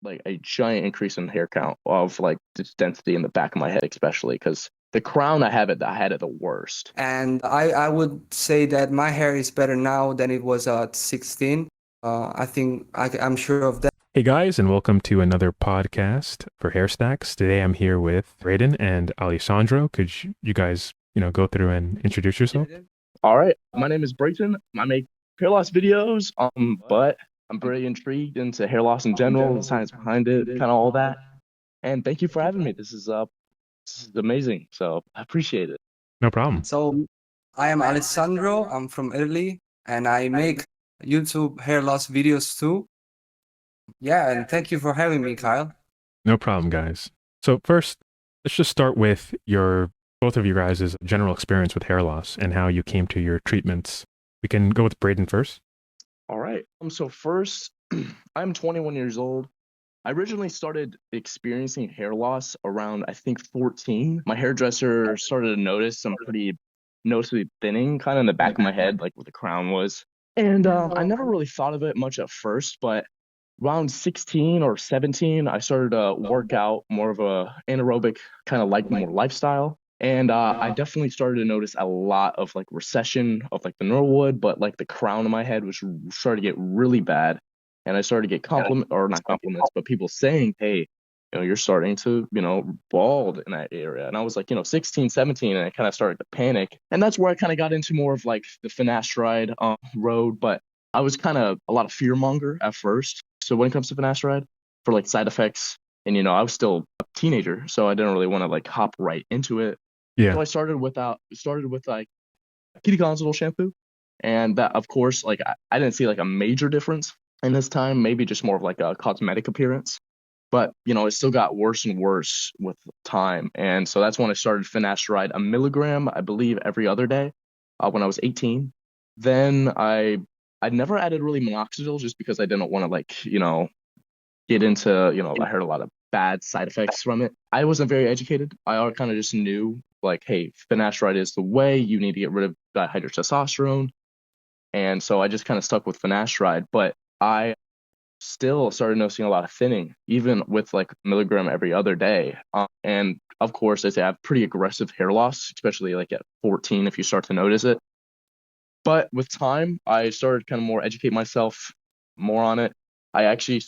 like a giant increase in hair count of like just density in the back of my head, especially because the crown I had it the worst. And I would say that my hair is better now than it was at 16. I think I'm sure of that. Hey guys, and welcome to another podcast for HairStacks. Today I'm here with Braeten and Alessandro. Could you guys, go through and introduce yourself? All right, my name is Braeten. I make hair loss videos, but I'm very intrigued into hair loss in general, the science behind it, kind of all that. And thank you for having me. This is amazing. So I appreciate it. No problem. So I am Alessandro. I'm from Italy, and I make YouTube hair loss videos too. Yeah, and thank you for having me, Kyle. No problem, guys. So first, let's just start with both of you guys' general experience with hair loss and how you came to your treatments. We can go with Braeten first. All right. So first, I'm 21 years old. I originally started experiencing hair loss around, I think, 14. My hairdresser started to notice some pretty noticeably thinning kind of in the back of my head, like where the crown was. And I never really thought of it much at first, but around 16 or 17, I started to work out more of a anaerobic kind of like more lifestyle. And I definitely started to notice a lot of like recession of like the neural wood, but like the crown of my head was started to get really bad. And I started to get not compliments, but people saying, hey, you're starting to, bald in that area. And I was like, 16, 17, and I kind of started to panic. And that's where I kind of got into more of like the Finasteride road. But I was kind of a lot of fear monger at first. So when it comes to Finasteride for like side effects, and I was still a teenager, so I didn't really want to like hop right into it. Yeah. So I started with like ketoconazole shampoo, and that of course like I didn't see like a major difference in this time, maybe just more of like a cosmetic appearance. But it still got worse and worse with time, and so that's when I started Finasteride, a milligram, I believe, every other day when I was 18. Then I never added really minoxidil just because I didn't want to like get into I heard a lot of bad side effects from it. I wasn't very educated. I kind of just knew like, hey, Finasteride is the way. You need to get rid of dihydrotestosterone, and so I just kind of stuck with Finasteride. But I still started noticing a lot of thinning, even with like milligram every other day. And of course, I have pretty aggressive hair loss, especially like at 14 if you start to notice it. But with time, I started kind of more educate myself more on it. I actually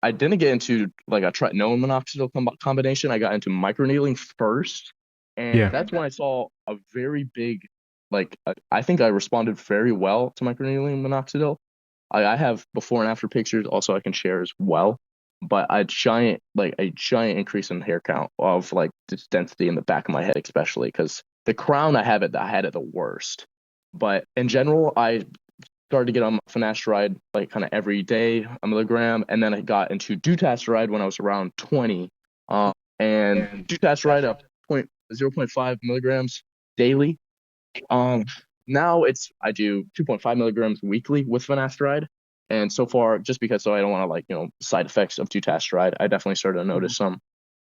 I didn't get into like a tretinoin minoxidil combination. I got into microneedling first, and Yeah. that's when I saw a very big I think I responded very well to microneedling minoxidil. I have before and after pictures also I can share as well. But a giant increase in hair count of like just density in the back of my head, especially because the crown I had it the worst. But in general, I started to get on Finasteride like kind of every day, a milligram, and then I got into dutasteride when I was around 20. And dutasteride up 0.5 milligrams daily. Now I do 2.5 milligrams weekly with Finasteride. And so far, just because I don't want to like, side effects of dutasteride, I definitely started to notice some.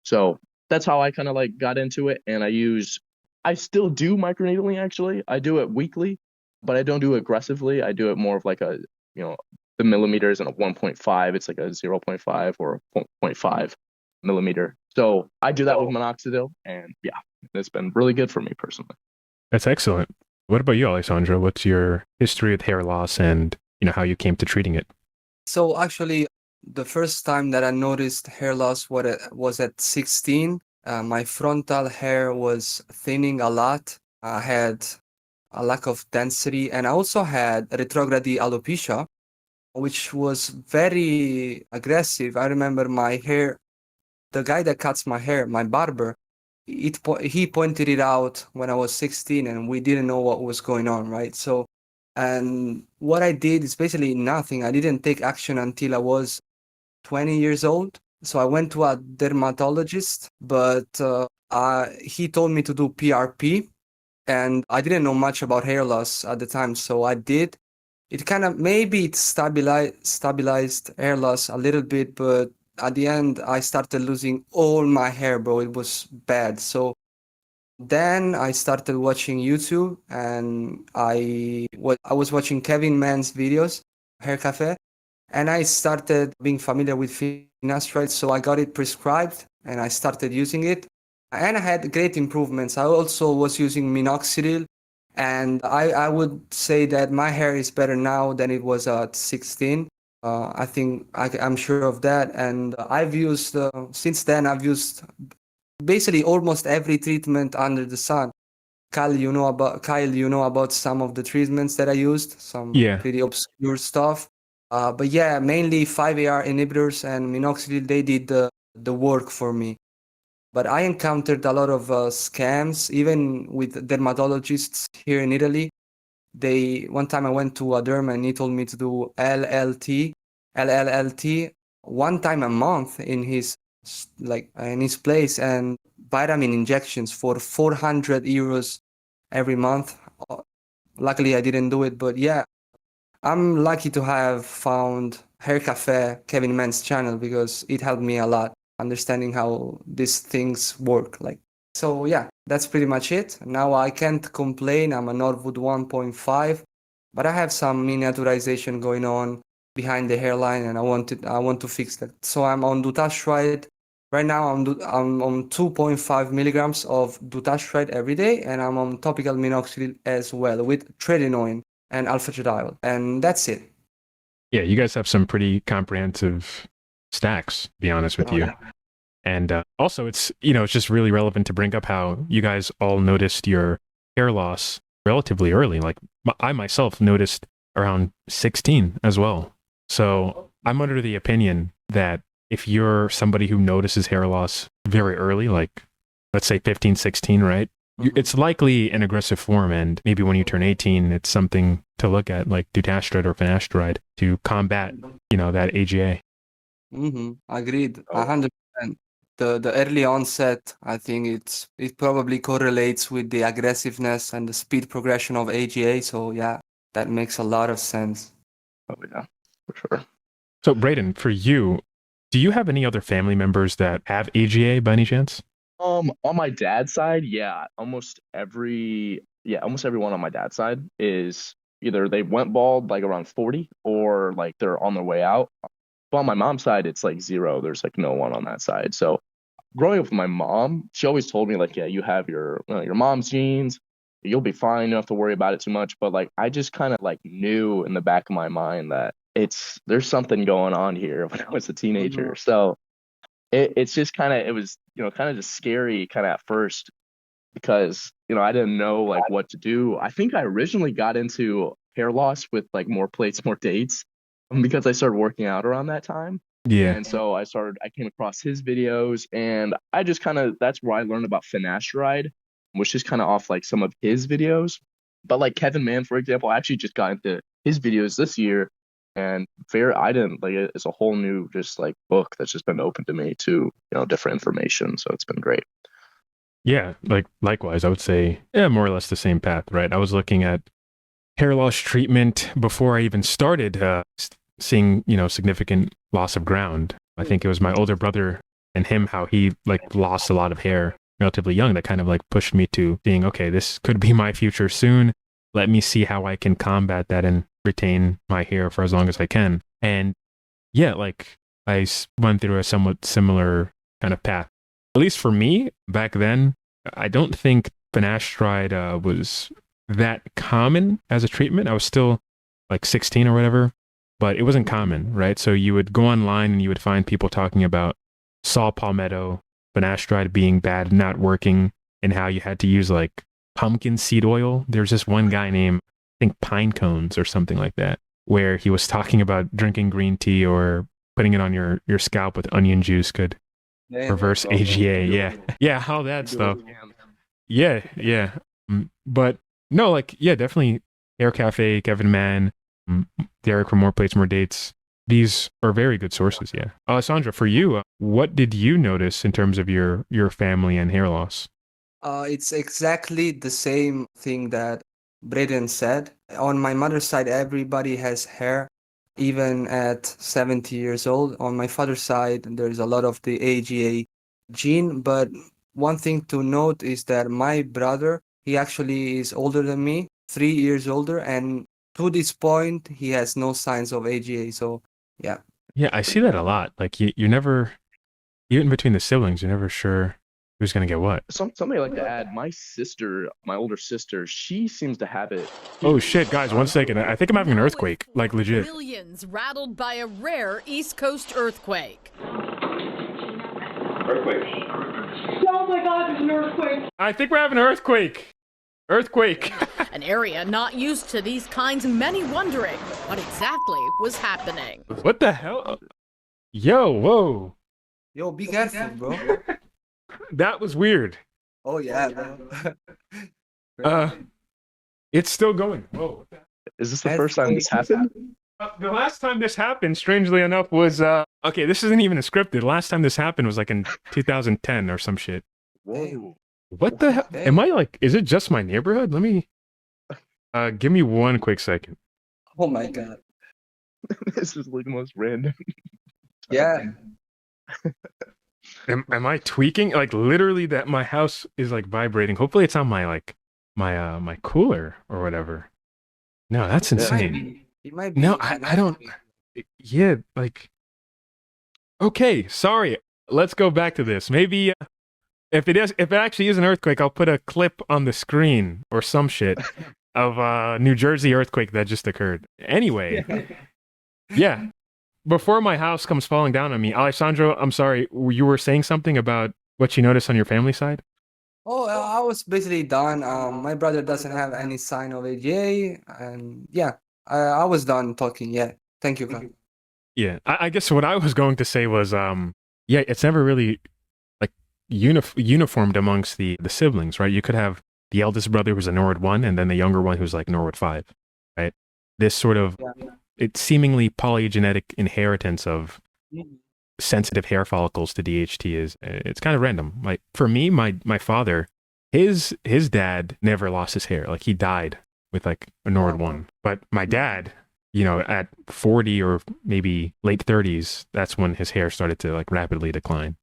So that's how I kind of like got into it. And I still do microneedling actually. I do it weekly, but I don't do it aggressively. I do it more of like the millimeters and a 1.5. It's like a 0.5 or 0.5 millimeter. So I do that with minoxidil, and yeah, it's been really good for me personally. That's excellent. What about you, Alessandro? What's your history with hair loss and, how you came to treating it? So actually, the first time that I noticed hair loss was at 16. My frontal hair was thinning a lot. I had a lack of density, and I also had retrograde alopecia, which was very aggressive. I remember the guy that cuts my hair, my barber, he pointed it out when I was 16, and we didn't know what was going on, right? So, and what I did is basically nothing. I didn't take action until I was 20 years old. So I went to a dermatologist, but he told me to do PRP, and I didn't know much about hair loss at the time, so I did. It kind of maybe it stabilized hair loss a little bit, but at the end I started losing all my hair, bro. It was bad. So then I started watching YouTube, and I was watching Kevin Mann's videos, Hair Cafe, And I started being familiar with finasteride, so I got it prescribed and I started using it. And I had great improvements. I also was using minoxidil, and I would say that my hair is better now than it was at 16. I think I'm sure of that. And I've used, since then, I've used basically almost every treatment under the sun. Kyle, you know about some of the treatments that I used, some Yeah. pretty obscure stuff. But yeah, mainly 5-AR inhibitors and minoxidil, they did the work for me. But I encountered a lot of scams, even with dermatologists here in Italy. One time I went to a derm and he told me to do LLLT one time a month in his in his place, and vitamin injections for 400 euros every month. Luckily I didn't do it, but yeah, I'm lucky to have found Hair Cafe, Kevin Mann's channel, because it helped me a lot understanding how these things work. So yeah, that's pretty much it. Now I can't complain. I'm a Norwood 1.5, but I have some miniaturization going on behind the hairline, and I want to fix that. So I'm on dutasteride. Right now I'm on 2.5 milligrams of dutasteride every day, and I'm on topical minoxidil as well with Tretinoin and alpha-jediol, and that's it. Yeah, you guys have some pretty comprehensive stacks, to be honest with you. Yeah. And also, it's just really relevant to bring up how you guys all noticed your hair loss relatively early. Like I myself noticed around 16 as well. So I'm under the opinion that if you're somebody who notices hair loss very early, like let's say 15, 16, right? It's likely an aggressive form, and maybe when you turn 18, it's something to look at, like dutasteride or finasteride, to combat, that AGA. Agreed, 100%. The early onset, I think it probably correlates with the aggressiveness and the speed progression of AGA. So yeah, that makes a lot of sense. Oh yeah, for sure. So Braeten, for you, do you have any other family members that have AGA by any chance? On my dad's side, almost everyone on my dad's side is either they went bald like around 40 or like they're on their way out. But on my mom's side, it's like zero. There's like no one on that side. So growing up with my mom, she always told me like, yeah, you have your mom's genes. You'll be fine. You don't have to worry about it too much. But like, I just kind of like knew in the back of my mind that there's something going on here when I was a teenager. So it's just it was kind of just scary kind of at first because I didn't know like what to do. I think I originally got into hair loss with like more plates, more dates, because I started working out around that time. Yeah. And so I came across his videos, and I just that's where I learned about Finasteride, which is kind of off like some of his videos. But like Kevin Mann, for example, I actually just got into his videos this year, and I didn't like it. It's a whole new just like book that's just been open to me to different information. So it's been great. Yeah, like likewise, I would say, more or less the same path, right? I was looking at hair loss treatment before I even started seeing, significant loss of ground. I think it was my older brother and him, how he like lost a lot of hair relatively young, that kind of like pushed me to being, okay, this could be my future soon. Let me see how I can combat that and retain my hair for as long as I can. And yeah, like I went through a somewhat similar kind of path. At least for me back then, I don't think finasteride was that common as a treatment. I was still like 16 or whatever, but it wasn't common, right? So you would go online and you would find people talking about saw palmetto, finasteride being bad, not working, and how you had to use like pumpkin seed oil. There's this one guy named, I think, Pine Cones or something like that, where he was talking about drinking green tea or putting it on your scalp with onion juice could reverse AGA. Yeah, how that stuff. Yeah. But no, like, yeah, definitely Hair Cafe, Kevin Mann, Derek for More Plates, More Dates. These are very good sources, yeah. Alessandro, for you, what did you notice in terms of your family and hair loss? It's exactly the same thing that Braden said. On my mother's side, everybody has hair, even at 70 years old. On my father's side, there's a lot of the AGA gene. But one thing to note is that my brother, he actually is older than me, 3 years older, and to this point, he has no signs of AGA. So Yeah. Yeah, I see that a lot. Like you never, even between the siblings, you're never sure who's gonna get what. Something I like to add, my sister, my older sister, she seems to have it Oh too. shit, guys, one second. I think I'm having an earthquake. Like legit. Millions rattled by a rare East Coast earthquake. Earthquake. Oh my God, there's an earthquake. I think we're having an earthquake. Earthquake. An area not used to these kinds, many wondering what exactly was happening. What the hell? Yo, whoa. Yo, be careful, bro. That was weird. Oh yeah, bro. It's still going. Whoa. Is this the first time this happened? The last time this happened, strangely enough, was okay, this isn't even scripted. Last time this happened was like in 2010 or some shit. Whoa. What the hell? Am I like, is it just my neighborhood? Let me give me one quick second. Oh my God. This is like the most random. Yeah. Am I tweaking? Like literally that my house is like vibrating. Hopefully it's on my like my cooler or whatever. No, that's insane. It might be. No, I don't. Yeah, like. Okay, sorry. Let's go back to this. Maybe if it actually is an earthquake, I'll put a clip on the screen or some shit of New Jersey earthquake that just occurred. Anyway, yeah. Before my house comes falling down on me, Alessandro, I'm sorry. You were saying something about what you noticed on your family side? Oh, I was basically done. My brother doesn't have any sign of AGA, and yeah, I was done talking. Yeah, thank you, Kyle. Yeah, I guess what I was going to say was, yeah, it's never really like uniformed amongst the siblings, right? You could have the eldest brother who's a Norwood 1, and then the younger one who's like Norwood 5, right? This sort of, it's seemingly polygenetic inheritance of sensitive hair follicles to DHT is, it's kind of random. Like for me, my father, his dad never lost his hair. Like he died with like a Norwood 1. But my dad, you know, at 40 or maybe late 30s, that's when his hair started to like rapidly decline.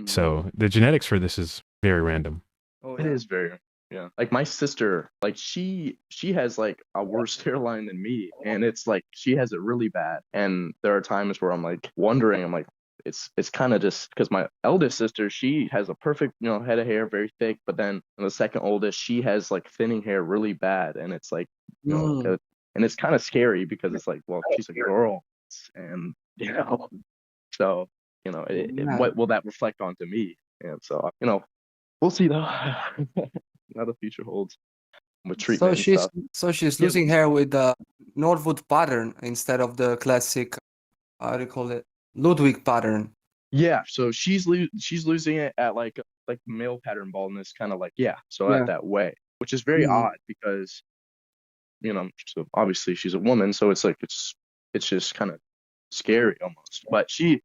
So the genetics for this is very random. Oh, It is very, yeah. Like my sister, like she has like a worse hairline than me, and it's like she has it really bad. And there are times where I'm like wondering, I'm like, it's kind of just because my eldest sister, she has a perfect, you know, head of hair, very thick, but then the second oldest, she has like thinning hair really bad, and it's like, you know, and it's kind of scary because it's like, well, she's a girl, and you know, so you know, what will that reflect onto me? And so, you know, we'll see though. How the future holds with treatment. So she's losing hair with the Norwood pattern instead of the classic, how do you call it, Ludwig pattern. Yeah, so she's losing it at like male pattern baldness, kind of like so at that way, which is very odd because, you know, so obviously she's a woman, so it's like it's just kind of scary almost. But she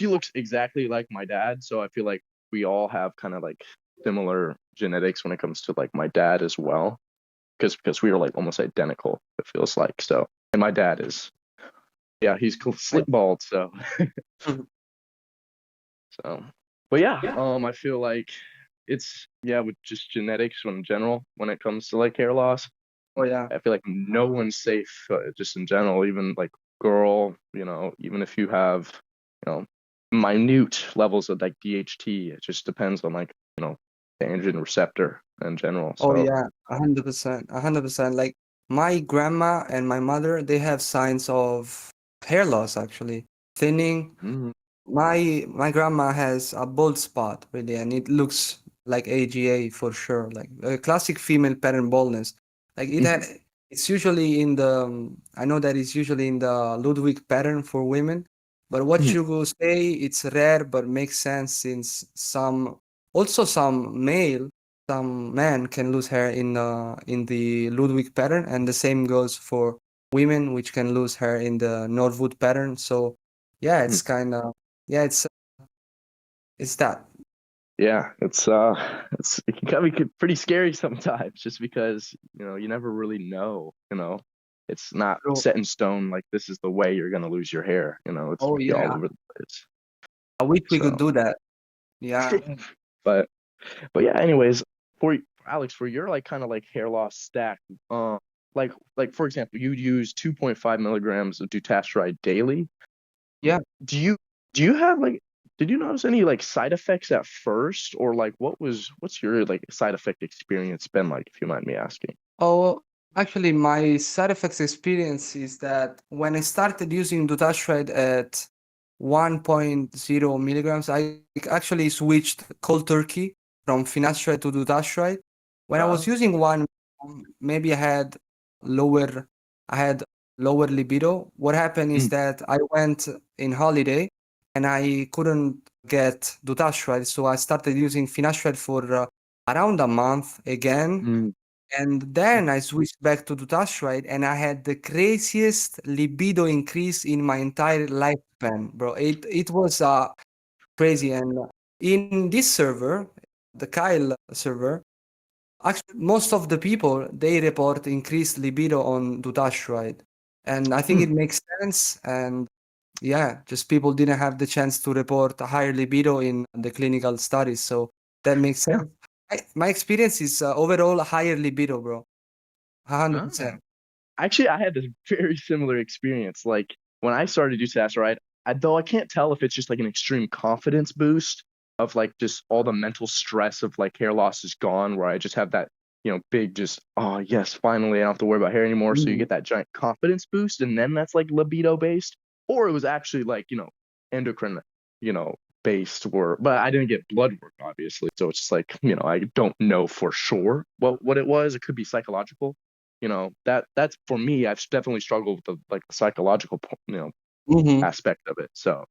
looks exactly like my dad, so I feel like we all have kind of like similar genetics when it comes to like my dad as well, because we are like almost identical, it feels like. So, and my dad is, he's slick bald, so so, but yeah, I feel like it's with just genetics in general when it comes to like hair loss. Oh yeah, I feel like no one's safe, just in general, even like girl, you know, even if you have, you know, minute levels of like DHT, it just depends on like, you know, the androgen receptor in general. So. Oh yeah, 100%. Like my grandma and my mother, they have signs of hair loss actually, thinning. Mm-hmm. My grandma has a bald spot really, and it looks like AGA for sure, like a classic female pattern baldness. Like it's usually in the I know that it's usually in the Ludwig pattern for women, but what you will say it's rare, but makes sense since some men can lose hair in the Ludwig pattern, and the same goes for women, which can lose hair in the Norwood pattern. So yeah, it's kind of it's that. Yeah, it can be pretty scary sometimes, just because, you know, you never really know, you know, it's not set in stone like this is the way you're gonna lose your hair, you know, it's all over the place. I wish we could do that. Yeah. But yeah, anyways, for Alex, for your like kind of like hair loss stack, like for example, you use 2.5 milligrams of dutasteride daily. Yeah. Do you have like did you notice any like side effects at first, or like what's your like side effect experience been like, if you mind me asking? Oh, actually, my side effects experience is that when I started using dutasteride at 1.0 milligrams, I actually switched cold turkey from finasteride to dutasteride. When I was using one, maybe lower, I had lower libido. What happened is Mm, that I went in holiday and I couldn't get dutasteride, so I started using finasteride for around a month again. mm, And then I switched back to dutasteride, and I had the craziest libido increase in my entire lifespan, bro. It was crazy. And in this server, the Kyle server, actually most of the people they report increased libido on dutasteride, and I think mm. it makes sense. And yeah, just people didn't have the chance to report a higher libido in the clinical studies, so that makes Yeah. sense. My experience is overall a higher libido, bro. Ah. 100%. Actually, I had this very similar experience. Like when I started to do Finasteride, though I can't tell if it's just like an extreme confidence boost of like just all the mental stress of like hair loss is gone, where I just have that, big just, oh yes, finally I don't have to worry about hair anymore. So you Mm. get that giant confidence boost, and then that's like libido based, or it was actually like, endocrine, based, or but I didn't get blood work obviously. So it's just like, I don't know for sure what it was. It could be psychological. That's for me. I've definitely struggled with the psychological Mhm. aspect of it. So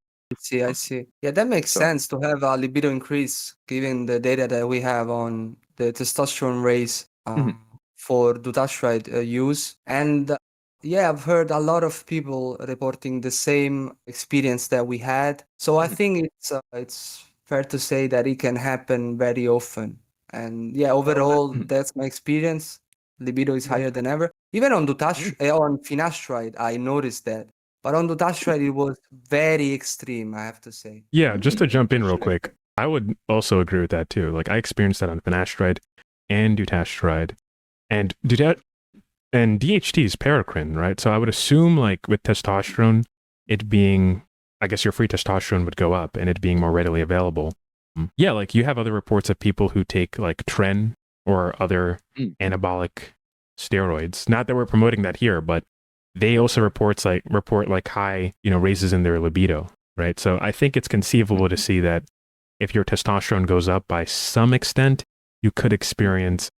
I see. Yeah, that makes so sense to have a libido increase given the data that we have on the testosterone raise mhm, for dutasteride use. And yeah, I've heard a lot of people reporting the same experience that we had. So I mhm. think it's fair to say that it can happen very often. And yeah, overall, Mhm. that's my experience. Libido is Yeah. higher than ever. Even on Mm. on finasteride, I noticed that. But on dutasteride, it was very extreme, I have to say. Yeah, just Mm. to jump in real Interesting. quick, I would also agree with that too. Like I experienced that on finasteride and dutasteride, and and DHT is paracrine, right? So I would assume like with testosterone, it being, I guess your free testosterone would go up and it being more readily available. Yeah, like you have other reports of people who take like tren or other Mm. anabolic steroids. Not that we're promoting that here, but they also report like high, raises in their libido, right? So I think it's conceivable to see that if your testosterone goes up by some extent, you could experience,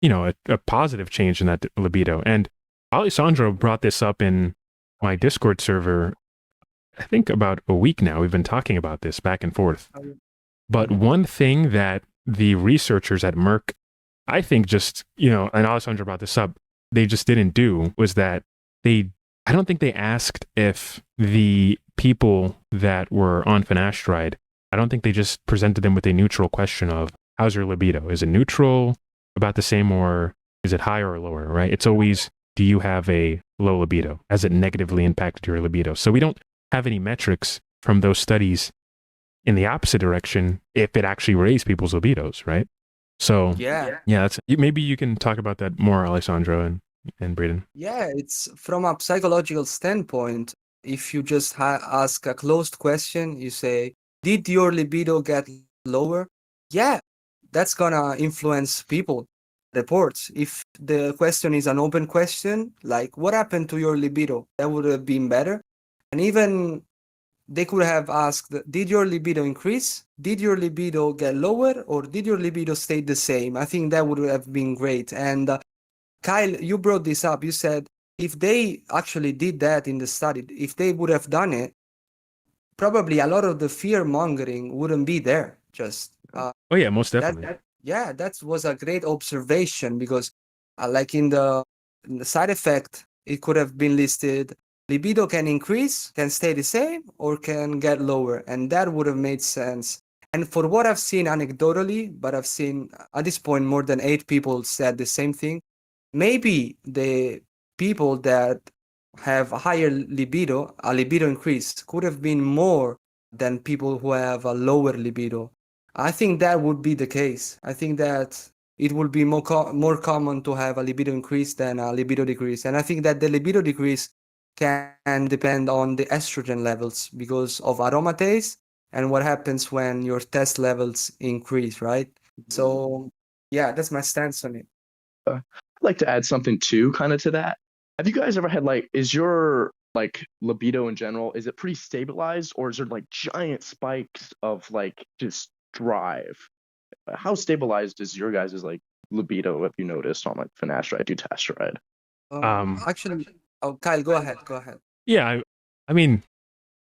a positive change in that libido. And Alessandro brought this up in my Discord server, I think about a week now. We've been talking about this back and forth. But one thing that the researchers at Merck, I think just, and Alessandro brought this up, they just didn't do was that I don't think they asked if the people that were on finasteride, I don't think they just presented them with a neutral question of, how's your libido? Is it neutral, about the same, or is it higher or lower, right? It's always, do you have a low libido? Has it negatively impacted your libido? So we don't have any metrics from those studies in the opposite direction if it actually raised people's libidos, right? So Yeah. yeah, maybe you can talk about that more, Alessandro and Braden. Yeah, it's from a psychological standpoint. If you just ask a closed question, you say, did your libido get lower? Yeah, that's gonna influence people reports. If the question is an open question, like what happened to your libido, that would have been better. And even they could have asked, did your libido increase? Did your libido get lower? Or did your libido stay the same? I think that would have been great. And Kyle, you brought this up. You said if they actually did that in the study, if they would have done it, probably a lot of the fear mongering wouldn't be there. Just Oh yeah, most that, definitely. yeah, that was a great observation because, like in the side effect, it could have been listed: libido can increase, can stay the same, or can get lower, and that would have made sense. And for what I've seen anecdotally, but I've seen at this point more than 8 people said the same thing. Maybe the people that have a higher libido, a libido increase, could have been more than people who have a lower libido. I think that would be the case. I think that it will be more common to have a libido increase than a libido decrease. And I think that the libido decrease can depend on the estrogen levels because of aromatase and what happens when your test levels increase, right? So yeah, that's my stance on it. I'd like to add something too, kind of to that. Have you guys ever had like, is your like libido in general, is it pretty stabilized, or is there like giant spikes of like just drive? How stabilized is your guys' like libido, have you noticed, on like finasteride, dutasteride? Actually, oh, Kyle, go ahead. Yeah, I mean,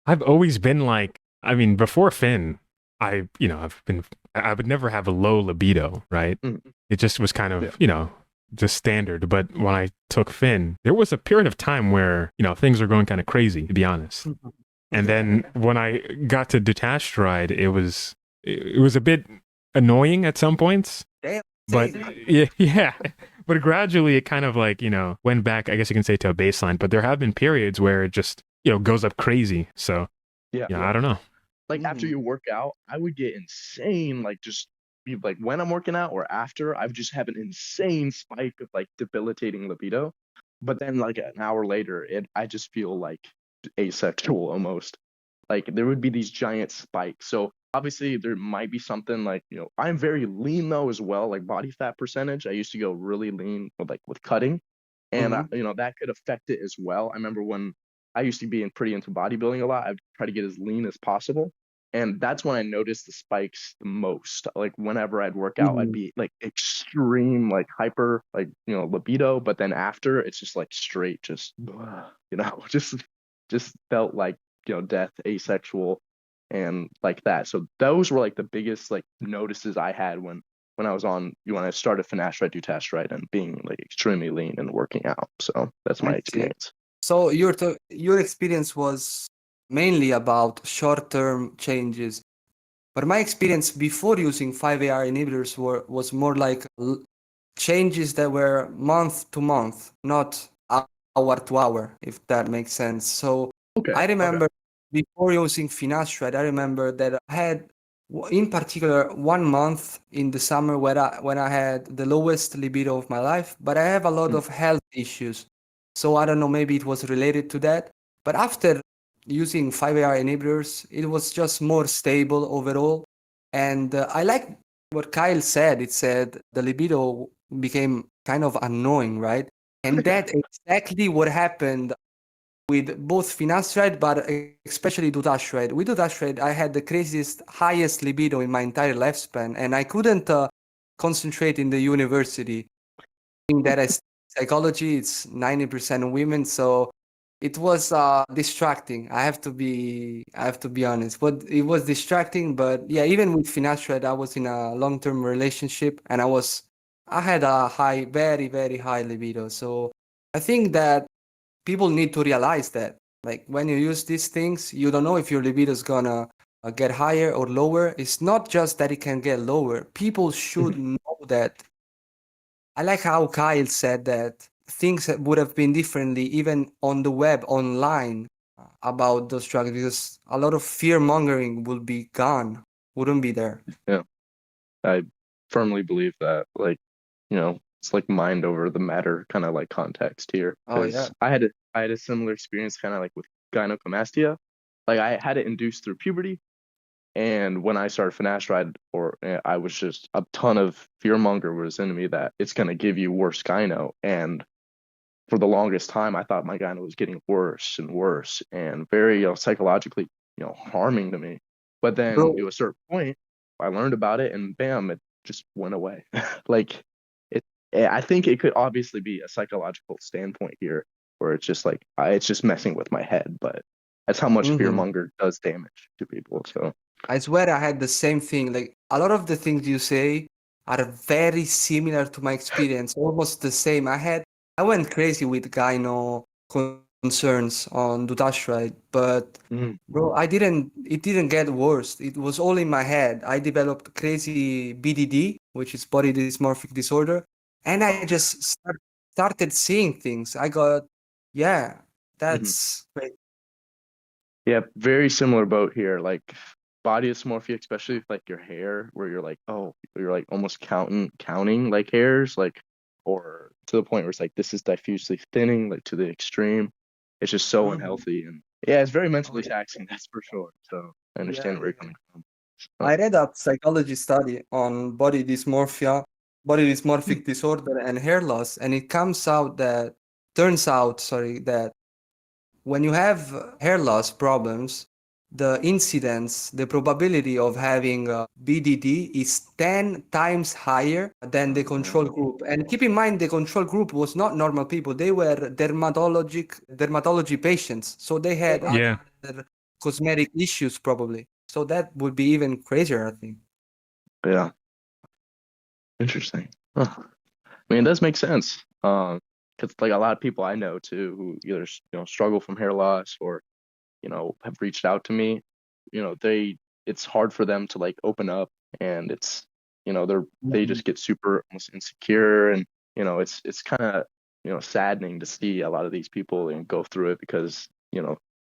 I've always been like, I mean, before Finn, I would never have a low libido, right? Mm. It just was kind of, Yeah. just standard. But when I took Finn, there was a period of time where, things were going kind of crazy, to be honest. And then when I got to dutasteride, it was a bit annoying at some points. Damn. But yeah. But gradually it kind of like, went back, I guess you can say, to a baseline. But there have been periods where it just, goes up crazy. So Yeah. I don't know. Like after you work out, I would get insane, like just be like when I'm working out or after, I would just have an insane spike of like debilitating libido. But then like an hour later, I just feel like asexual almost. Like there would be these giant spikes. So obviously there might be something like, I'm very lean though as well, like body fat percentage. I used to go really lean with cutting, and that could affect it as well. I remember when I used to be pretty into bodybuilding a lot, I'd try to get as lean as possible. And that's when I noticed the spikes the most. Like whenever I'd work out, I'd be like extreme, like hyper, like, libido. But then after, it's just like straight, just, just felt like, death, asexual, and like that. So those were like the biggest like notices I had when I started finasteride, dutasteride, and being like extremely lean and working out. So that's my experience. So your experience was mainly about short-term changes, but my experience before using 5-AR inhibitors was more like changes that were month to month, not hour to hour, if that makes sense. So I remember before using finasteride, I remember that I had, in particular, 1 month in the summer when I had the lowest libido of my life, but I have a lot of health issues. So I don't know, maybe it was related to that. But after using 5-AR inhibitors, it was just more stable overall. And I like what Kyle said. It said the libido became kind of annoying, right? And that's exactly what happened with both finasteride, but especially dutasteride. With dutasteride, I had the craziest, highest libido in my entire lifespan, and I couldn't concentrate in the university. In that I psychology, it's 90% women, so it was distracting. I have to be honest. But it was distracting. But yeah, even with finasteride, I was in a long-term relationship, and I had a high, very, very high libido. So I think that people need to realize that, like, when you use these things, you don't know if your libido is gonna get higher or lower. It's not just that it can get lower. People should know that. I like how Kyle said that things would have been differently even on the web, online, about those drugs, because a lot of fear mongering would be gone, wouldn't be there. Yeah, I firmly believe that. Like, it's like mind over the matter kind of like context here. Oh yeah. I had a similar experience kind of like with gynecomastia. Like I had it induced through puberty. And when I started finasteride, I was just a ton of fear monger was in me that it's going to give you worse gyno. And for the longest time, I thought my gyno was getting worse and worse and very psychologically, harming to me. But then to a certain point, I learned about it, and bam, it just went away. Like I think it could obviously be a psychological standpoint here, where it's just like it's just messing with my head. But that's how much fear monger does damage to people. So. I swear I had the same thing. Like, a lot of the things you say are very similar to my experience, almost the same. I went crazy with gyno concerns on dutasteride, but bro, it didn't get worse. It was all in my head. I developed crazy BDD, which is body dysmorphic disorder, and I just started seeing things. That's great. Yeah, very similar boat here. Like body dysmorphia, especially with like your hair, where you're like, oh, you're like almost counting like hairs, like, or to the point where it's like this is diffusely thinning, like to the extreme. It's just so unhealthy, and yeah, it's very mentally taxing, that's for sure. So I understand where you're coming from. I read a psychology study on body dysmorphia, body dysmorphic disorder, and hair loss, and it turns out, that when you have hair loss problems, the incidence, the probability of having BDD is 10 times higher than the control group. And keep in mind, the control group was not normal people. They were dermatology patients. So they had Yeah. other cosmetic issues probably. So that would be even crazier, I think. Yeah, interesting. Huh. I mean, it does make sense. Because like a lot of people I know too, who either struggle from hair loss or have reached out to me, it's hard for them to like open up, and it's they just get super almost insecure, and it's kind of saddening to see a lot of these people and go through it because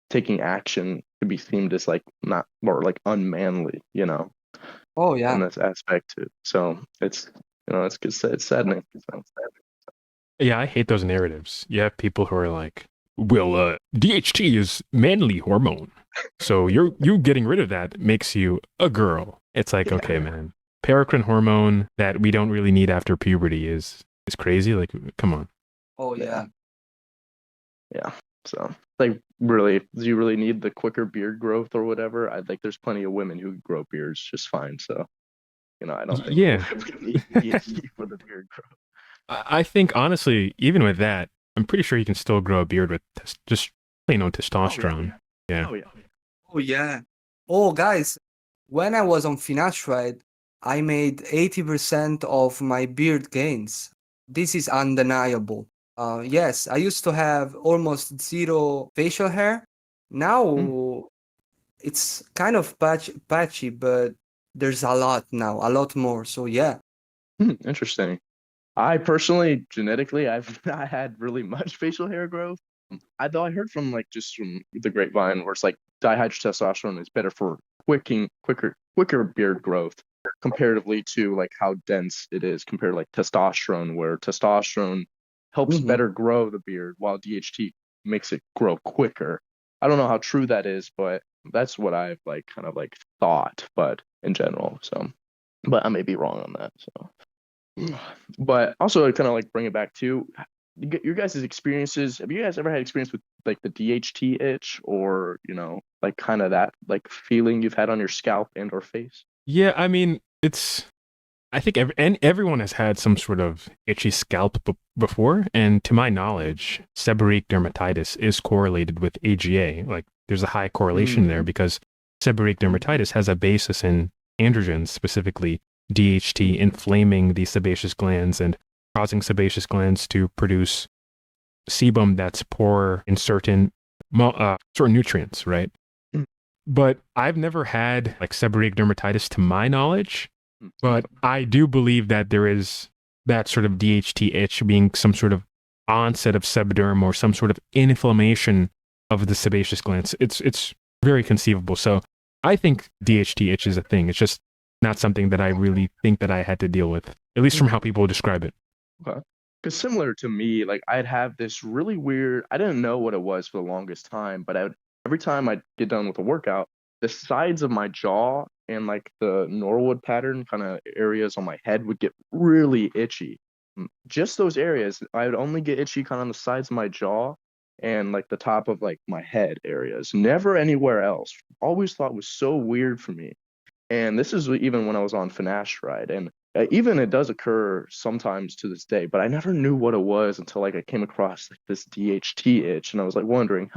taking action could be seen as like not or like unmanly, Oh in yeah. this aspect too. So it's saddening. So, Yeah, I hate those narratives. You have people who are like, well, DHT is manly hormone. So you getting rid of that makes you a girl. It's like, okay, man. Paracrine hormone that we don't really need after puberty is crazy. Like, come on. Oh yeah. Yeah. So like really, do you really need the quicker beard growth or whatever? I think there's plenty of women who grow beards just fine. So, I don't think Yeah. we need DHT for the beard growth. I think honestly, even with that, I'm pretty sure you can still grow a beard with just plain old testosterone. Yeah. Oh yeah. Oh yeah. Oh guys, when I was on Finasteride, I made 80% of my beard gains. This is undeniable. Yes, I used to have almost zero facial hair. Now it's kind of patchy, but there's a lot now, a lot more. So yeah. Interesting. I personally, genetically, I had really much facial hair growth. I heard from like just from the grapevine where it's like dihydrotestosterone is better for quicker beard growth comparatively to like how dense it is compared to like testosterone, where testosterone helps better grow the beard while DHT makes it grow quicker. I don't know how true that is, but that's what I've like kind of like thought, but in general. So, but I may be wrong on that. So. But also, kind of like bring it back to your guys' experiences. Have you guys ever had experience with like the DHT itch, or like kind of that like feeling you've had on your scalp and or face? Yeah, I mean, I think everyone has had some sort of itchy scalp before, and to my knowledge, seborrheic dermatitis is correlated with AGA. Like, there's a high correlation there because seborrheic dermatitis has a basis in androgens, specifically DHT, inflaming the sebaceous glands and causing sebaceous glands to produce sebum that's poor in certain nutrients, right? But I've never had like seborrheic dermatitis to my knowledge. But I do believe that there is that sort of DHT itch being some sort of onset of sebderm or some sort of inflammation of the sebaceous glands. It's very conceivable. So I think DHT itch is a thing. It's just not something that I really think that I had to deal with, at least from how people describe it. Okay. Because similar to me, like I'd have this really weird, I didn't know what it was for the longest time, but every time I'd get done with a workout, the sides of my jaw and like the Norwood pattern kind of areas on my head would get really itchy. Just those areas, I would only get itchy kind of on the sides of my jaw and like the top of like my head areas, never anywhere else. Always thought was so weird for me. And this is even when I was on Finasteride, and even it does occur sometimes to this day, but I never knew what it was until like I came across like this DHT itch, and I was like wondering,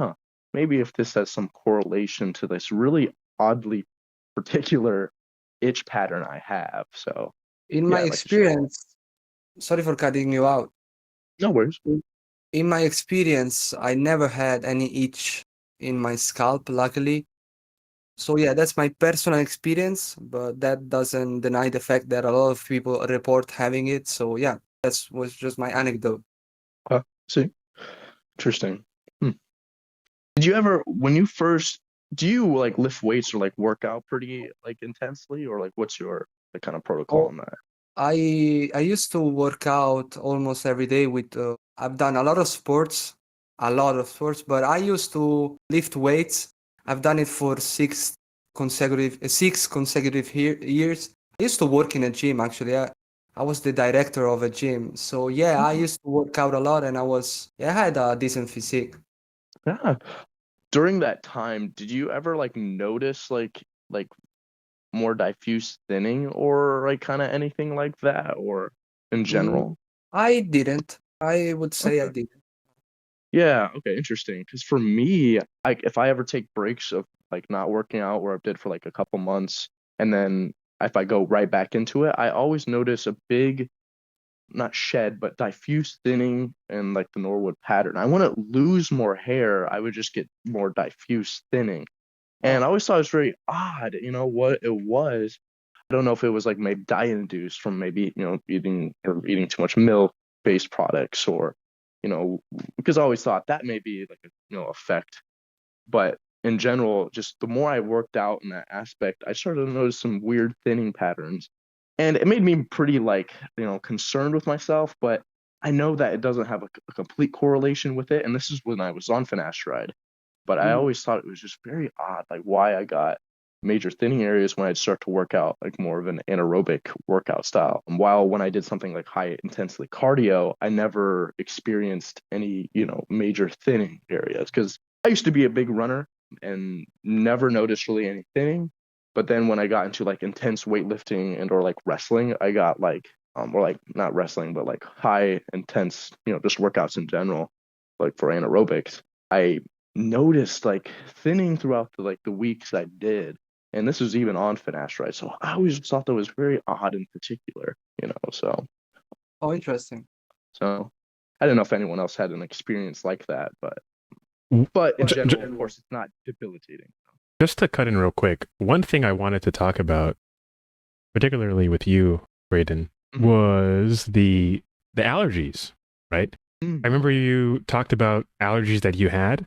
maybe if this has some correlation to this really oddly particular itch pattern I have. So In my experience, sorry for cutting you out. No worries. In my experience, I never had any itch in my scalp, luckily. So yeah, that's my personal experience, but that doesn't deny the fact that a lot of people report having it. So yeah, that was just my anecdote. See, interesting. Did you ever, when you first do you like lift weights or like work out pretty like intensely, or like what's your the kind of protocol Oh, on that? I used to work out almost every day with I've done a lot of sports, but I used to lift weights. I've done it for six consecutive years. I used to work in a gym actually. I was the director of a gym. So yeah, I Hmm. used to work out a lot and I had a decent physique. Yeah. During that time, did you ever like notice like more diffuse thinning or like kind of anything like that, or in Mm, general? I didn't. I would say I Okay. didn't. Yeah, okay, interesting. Because for me, like if I ever take breaks of like not working out where I did for like a couple months, and then if I go right back into it, I always notice a big, not shed, but diffuse thinning in like the Norwood pattern. I wouldn't lose more hair, I would just get more diffuse thinning. And I Oh, always thought it was very odd, what it was. I don't know if it was like maybe diet induced from maybe, eating too much milk-based products, or, because I always thought that may be like a, effect. But in general, just the more I worked out in that aspect, I started to notice some weird thinning patterns. And it made me pretty like, concerned with myself, but I know that it doesn't have a complete correlation with it. And this is when I was on finasteride. But I mm, always thought it was just very odd, like why I got major thinning areas when I'd start to work out, like more of an anaerobic workout style. And while when I did something like high intensity cardio, I never experienced any, major thinning areas. Because I used to be a big runner and never noticed really any thinning. But then when I got into like intense weightlifting and or like wrestling, I got like or like not wrestling, but like high intense, just workouts in general, like for anaerobics. I noticed like thinning throughout the weeks I did. And this was even on finasteride. So I always thought that was very odd in particular, oh, interesting. so I don't know if anyone else had an experience like that, but W- in j- j- general, of course, it's not debilitating. just to cut in real quick, one thing I wanted to talk about, particularly with you, Braden, Mhm. was the allergies, right? I Mm. remember you talked about allergies that you had.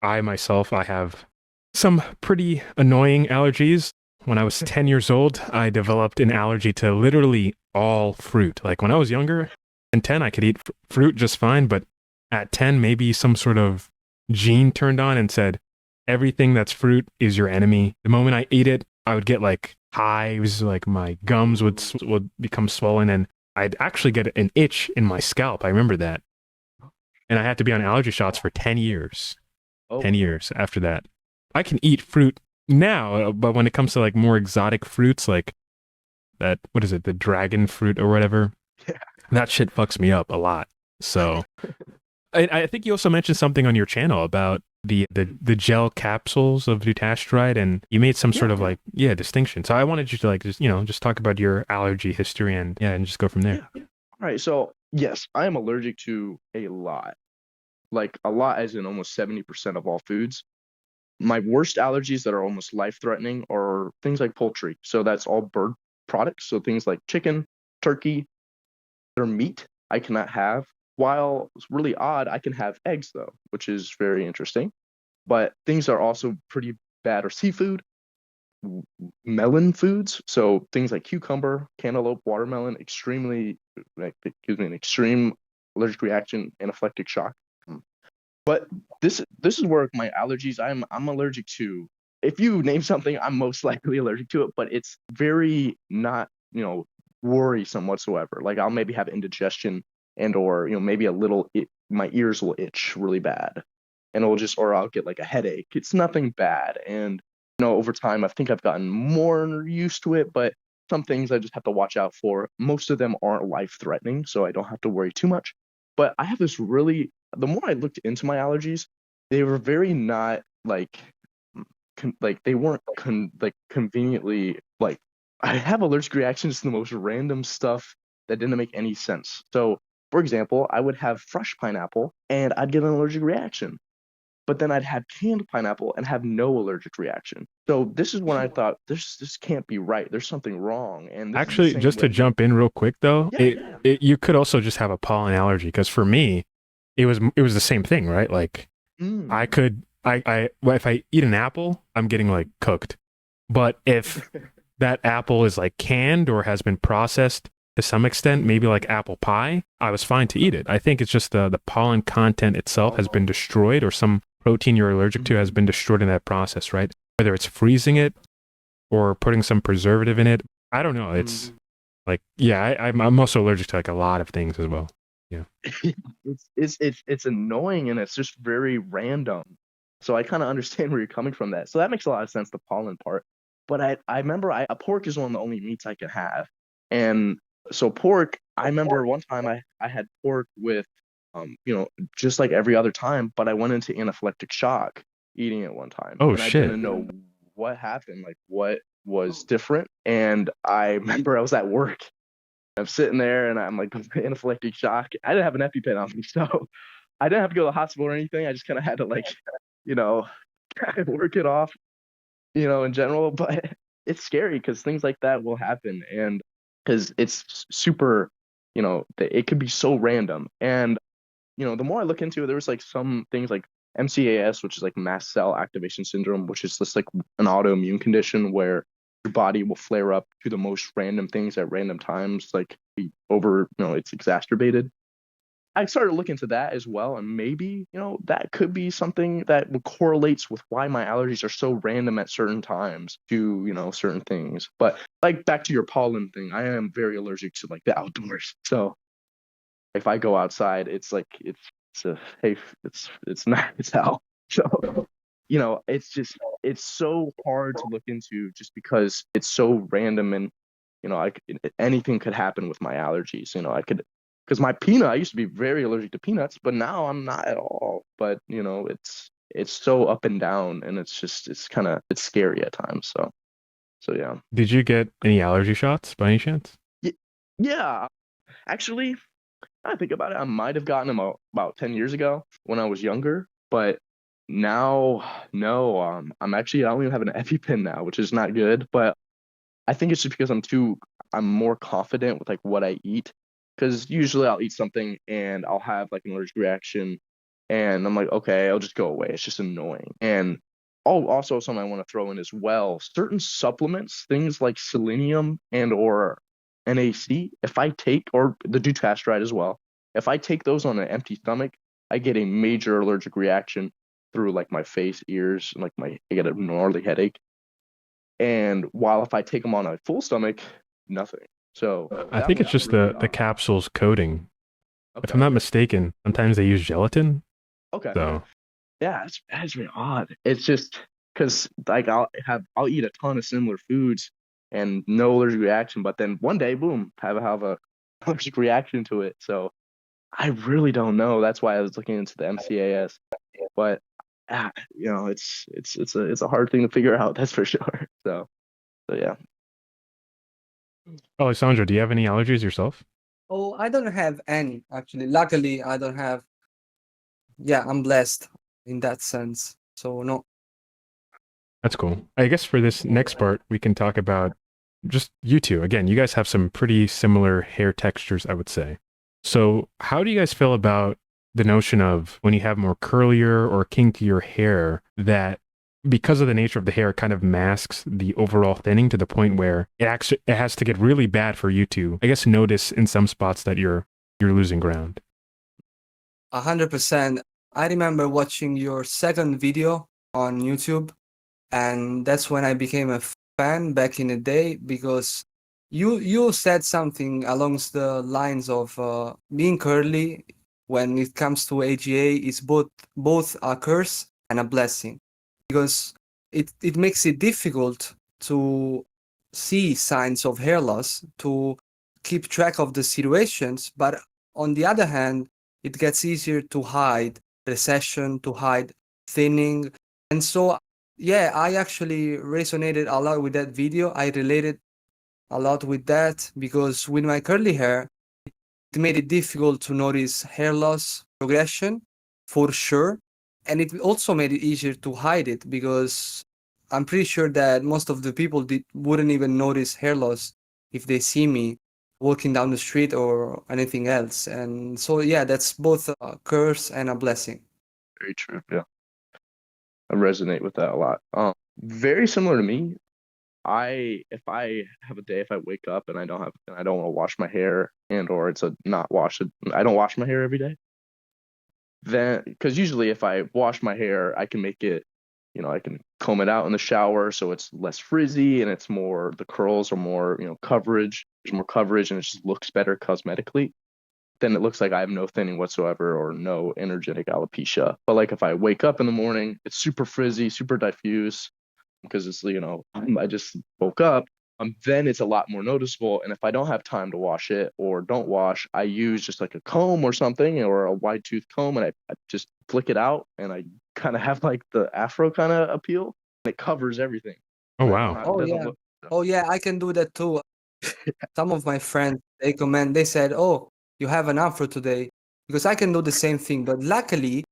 I myself, I have some pretty annoying allergies. When I was 10 years old, I developed an allergy to literally all fruit. Like when I was younger, and 10, I could eat fruit just fine, but at 10, maybe some sort of gene turned on and said, everything that's fruit is your enemy. The moment I ate it, I would get like hives, like my gums would become swollen, and I'd actually get an itch in my scalp. I remember that. And I had to be on allergy shots for 10 years. Oh, 10 years after that. I can eat fruit now, but when it comes to like more exotic fruits, like that, what is it, the dragon fruit or whatever, yeah. that shit fucks me up a lot. So I think you also mentioned something on your channel about the gel capsules of dutasteride, and you made some sort Yeah. of like, distinction. So I wanted you to like just talk about your allergy history and just go from there. Yeah. All right. So, yes, I am allergic to a lot, like a lot, as in almost 70% of all foods. My worst allergies that are almost life-threatening are things like poultry. So that's all bird products. So things like chicken, turkey, or meat I cannot have. While it's really odd, I can have eggs though, which is very interesting. But things are also pretty bad are seafood, melon foods. So things like cucumber, cantaloupe, watermelon, extremely, like, gives me an extreme allergic reaction, anaphylactic shock. But this is where my allergies. I'm allergic to. If you name something, I'm most likely allergic to it. But it's very not worrisome whatsoever. Like I'll maybe have indigestion and or maybe a little my ears will itch really bad, and it'll just or I'll get like a headache. It's nothing bad, and over time I think I've gotten more used to it. But some things I just have to watch out for. Most of them aren't life threatening, so I don't have to worry too much. But I have this really the more I looked into my allergies, they were very not like like they weren't like conveniently like I have allergic reactions to the most random stuff that didn't make any sense. So, for example, I would have fresh pineapple and I'd get an allergic reaction. But then I'd have canned pineapple and have no allergic reaction. So this is when I thought this can't be right. There's something wrong. And this is the Actually, same just to with jump in real quick though, yeah, yeah. you could also just have a pollen allergy because for me, it was the same thing, right? Like Mm. I could Well, if I eat an apple, I'm getting like cooked. But if that apple is like canned or has been processed to some extent, maybe like apple pie, I was fine to eat it. I think it's just the pollen content itself has been destroyed, or some protein you're allergic to has been destroyed in that process, right? Whether it's freezing it or putting some preservative in it. I don't know. It's like, yeah, I'm also allergic to like a lot of things as well. Yeah. It's annoying, and it's just very random. So I kind of understand where you're coming from that. So that makes a lot of sense, the pollen part. But I remember a pork is one of the only meats I can have. And so pork, I remember one time I had pork with just like every other time, but I went into anaphylactic shock eating it one time. Oh, And I shit. didn't know what happened, like what was different. And I remember I was at work. I'm sitting there and I'm like anaphylactic shock. I didn't have an EpiPen on me, so I didn't have to go to the hospital or anything. I just kind of had to you know, work it off, in general. But it's scary because things like that will happen, and because it's super, it could be so random. And the more I look into it, there was like some things like MCAS, which is like mast cell activation syndrome, which is just like an autoimmune condition where your body will flare up to the most random things at random times, like it's exacerbated. I started looking into that as well, and maybe, that could be something that correlates with why my allergies are so random at certain times to, certain things. But like back to your pollen thing, I am very allergic to like the outdoors. So if I go outside, it's like it's not it's hell. So it's so hard to look into just because it's so random, and anything could happen with my allergies. Because I used to be very allergic to peanuts, but now I'm not at all. But it's so up and down, and it's scary at times. So yeah. Did you get any allergy shots by any chance? Yeah, actually, I think about it, I might have gotten them about 10 years ago when I was younger, but now, no. I don't even have an EpiPen now, which is not good. But I think it's just because I'm more confident with like what I eat. Because usually I'll eat something and I'll have like an allergic reaction, and I'm like, okay, I'll just go away. It's just annoying. And also something I want to throw in as well, certain supplements, things like selenium and or NAC, if I take, or the dutasteride as well, if I take those on an empty stomach, I get a major allergic reaction through like my face, ears, and I get a gnarly headache. And while if I take them on a full stomach, nothing. So I think it's just the capsule's coating. Okay. If I'm not mistaken, sometimes they use gelatin. Okay. So Yeah, that's really odd. It's just because like I'll eat a ton of similar foods and no allergic reaction, but then one day, boom, have a allergic reaction to it. So I really don't know. That's why I was looking into the MCAS. But it's a hard thing to figure out. That's for sure. So yeah. Oh, Alessandro, do you have any allergies yourself? Oh, I don't have any, actually. Luckily, I don't have. Yeah, I'm blessed in that sense. So, no. That's cool. I guess for this next part, we can talk about just you two. Again, you guys have some pretty similar hair textures, I would say. So how do you guys feel about the notion of when you have more curlier or kinkier hair, that because of the nature of the hair, it kind of masks the overall thinning to the point where it has to get really bad for you to, I guess, notice in some spots that you're losing ground? 100%. I remember watching your second video on YouTube, and that's when I became a fan back in the day, because you said something along the lines of being curly when it comes to AGA is both a curse and a blessing, because it makes it difficult to see signs of hair loss, to keep track of the situations, but on the other hand, it gets easier to hide recession, to hide thinning. And so, yeah, I actually resonated a lot with that video. I related a lot with that because with my curly hair, it made it difficult to notice hair loss progression for sure. And it also made it easier to hide it, because I'm pretty sure that most of the people wouldn't even notice hair loss if they see me walking down the street or anything else. And so, yeah, that's both a curse and a blessing. Very true. Yeah. I resonate with that a lot. Very similar to me. If I have a day, if I wake up and I don't want to wash my hair or it's a not wash, I don't wash my hair every day. Then, because usually if I wash my hair, I can make it, I can comb it out in the shower so it's less frizzy and the curls are more, coverage. There's more coverage and it just looks better cosmetically. Then it looks like I have no thinning whatsoever or no energetic alopecia. But like if I wake up in the morning, it's super frizzy, super diffuse because it's, I just woke up. Then it's a lot more noticeable. And if I don't have time to wash it or don't wash, I use just like a comb or something or a wide tooth comb and I just flick it out and I kind of have like the afro kind of appeal. And it covers everything. Oh, wow. Oh yeah. Oh yeah, I can do that too. Some of my friends, they said, "Oh, you have an afro today," because I can do the same thing. But luckily,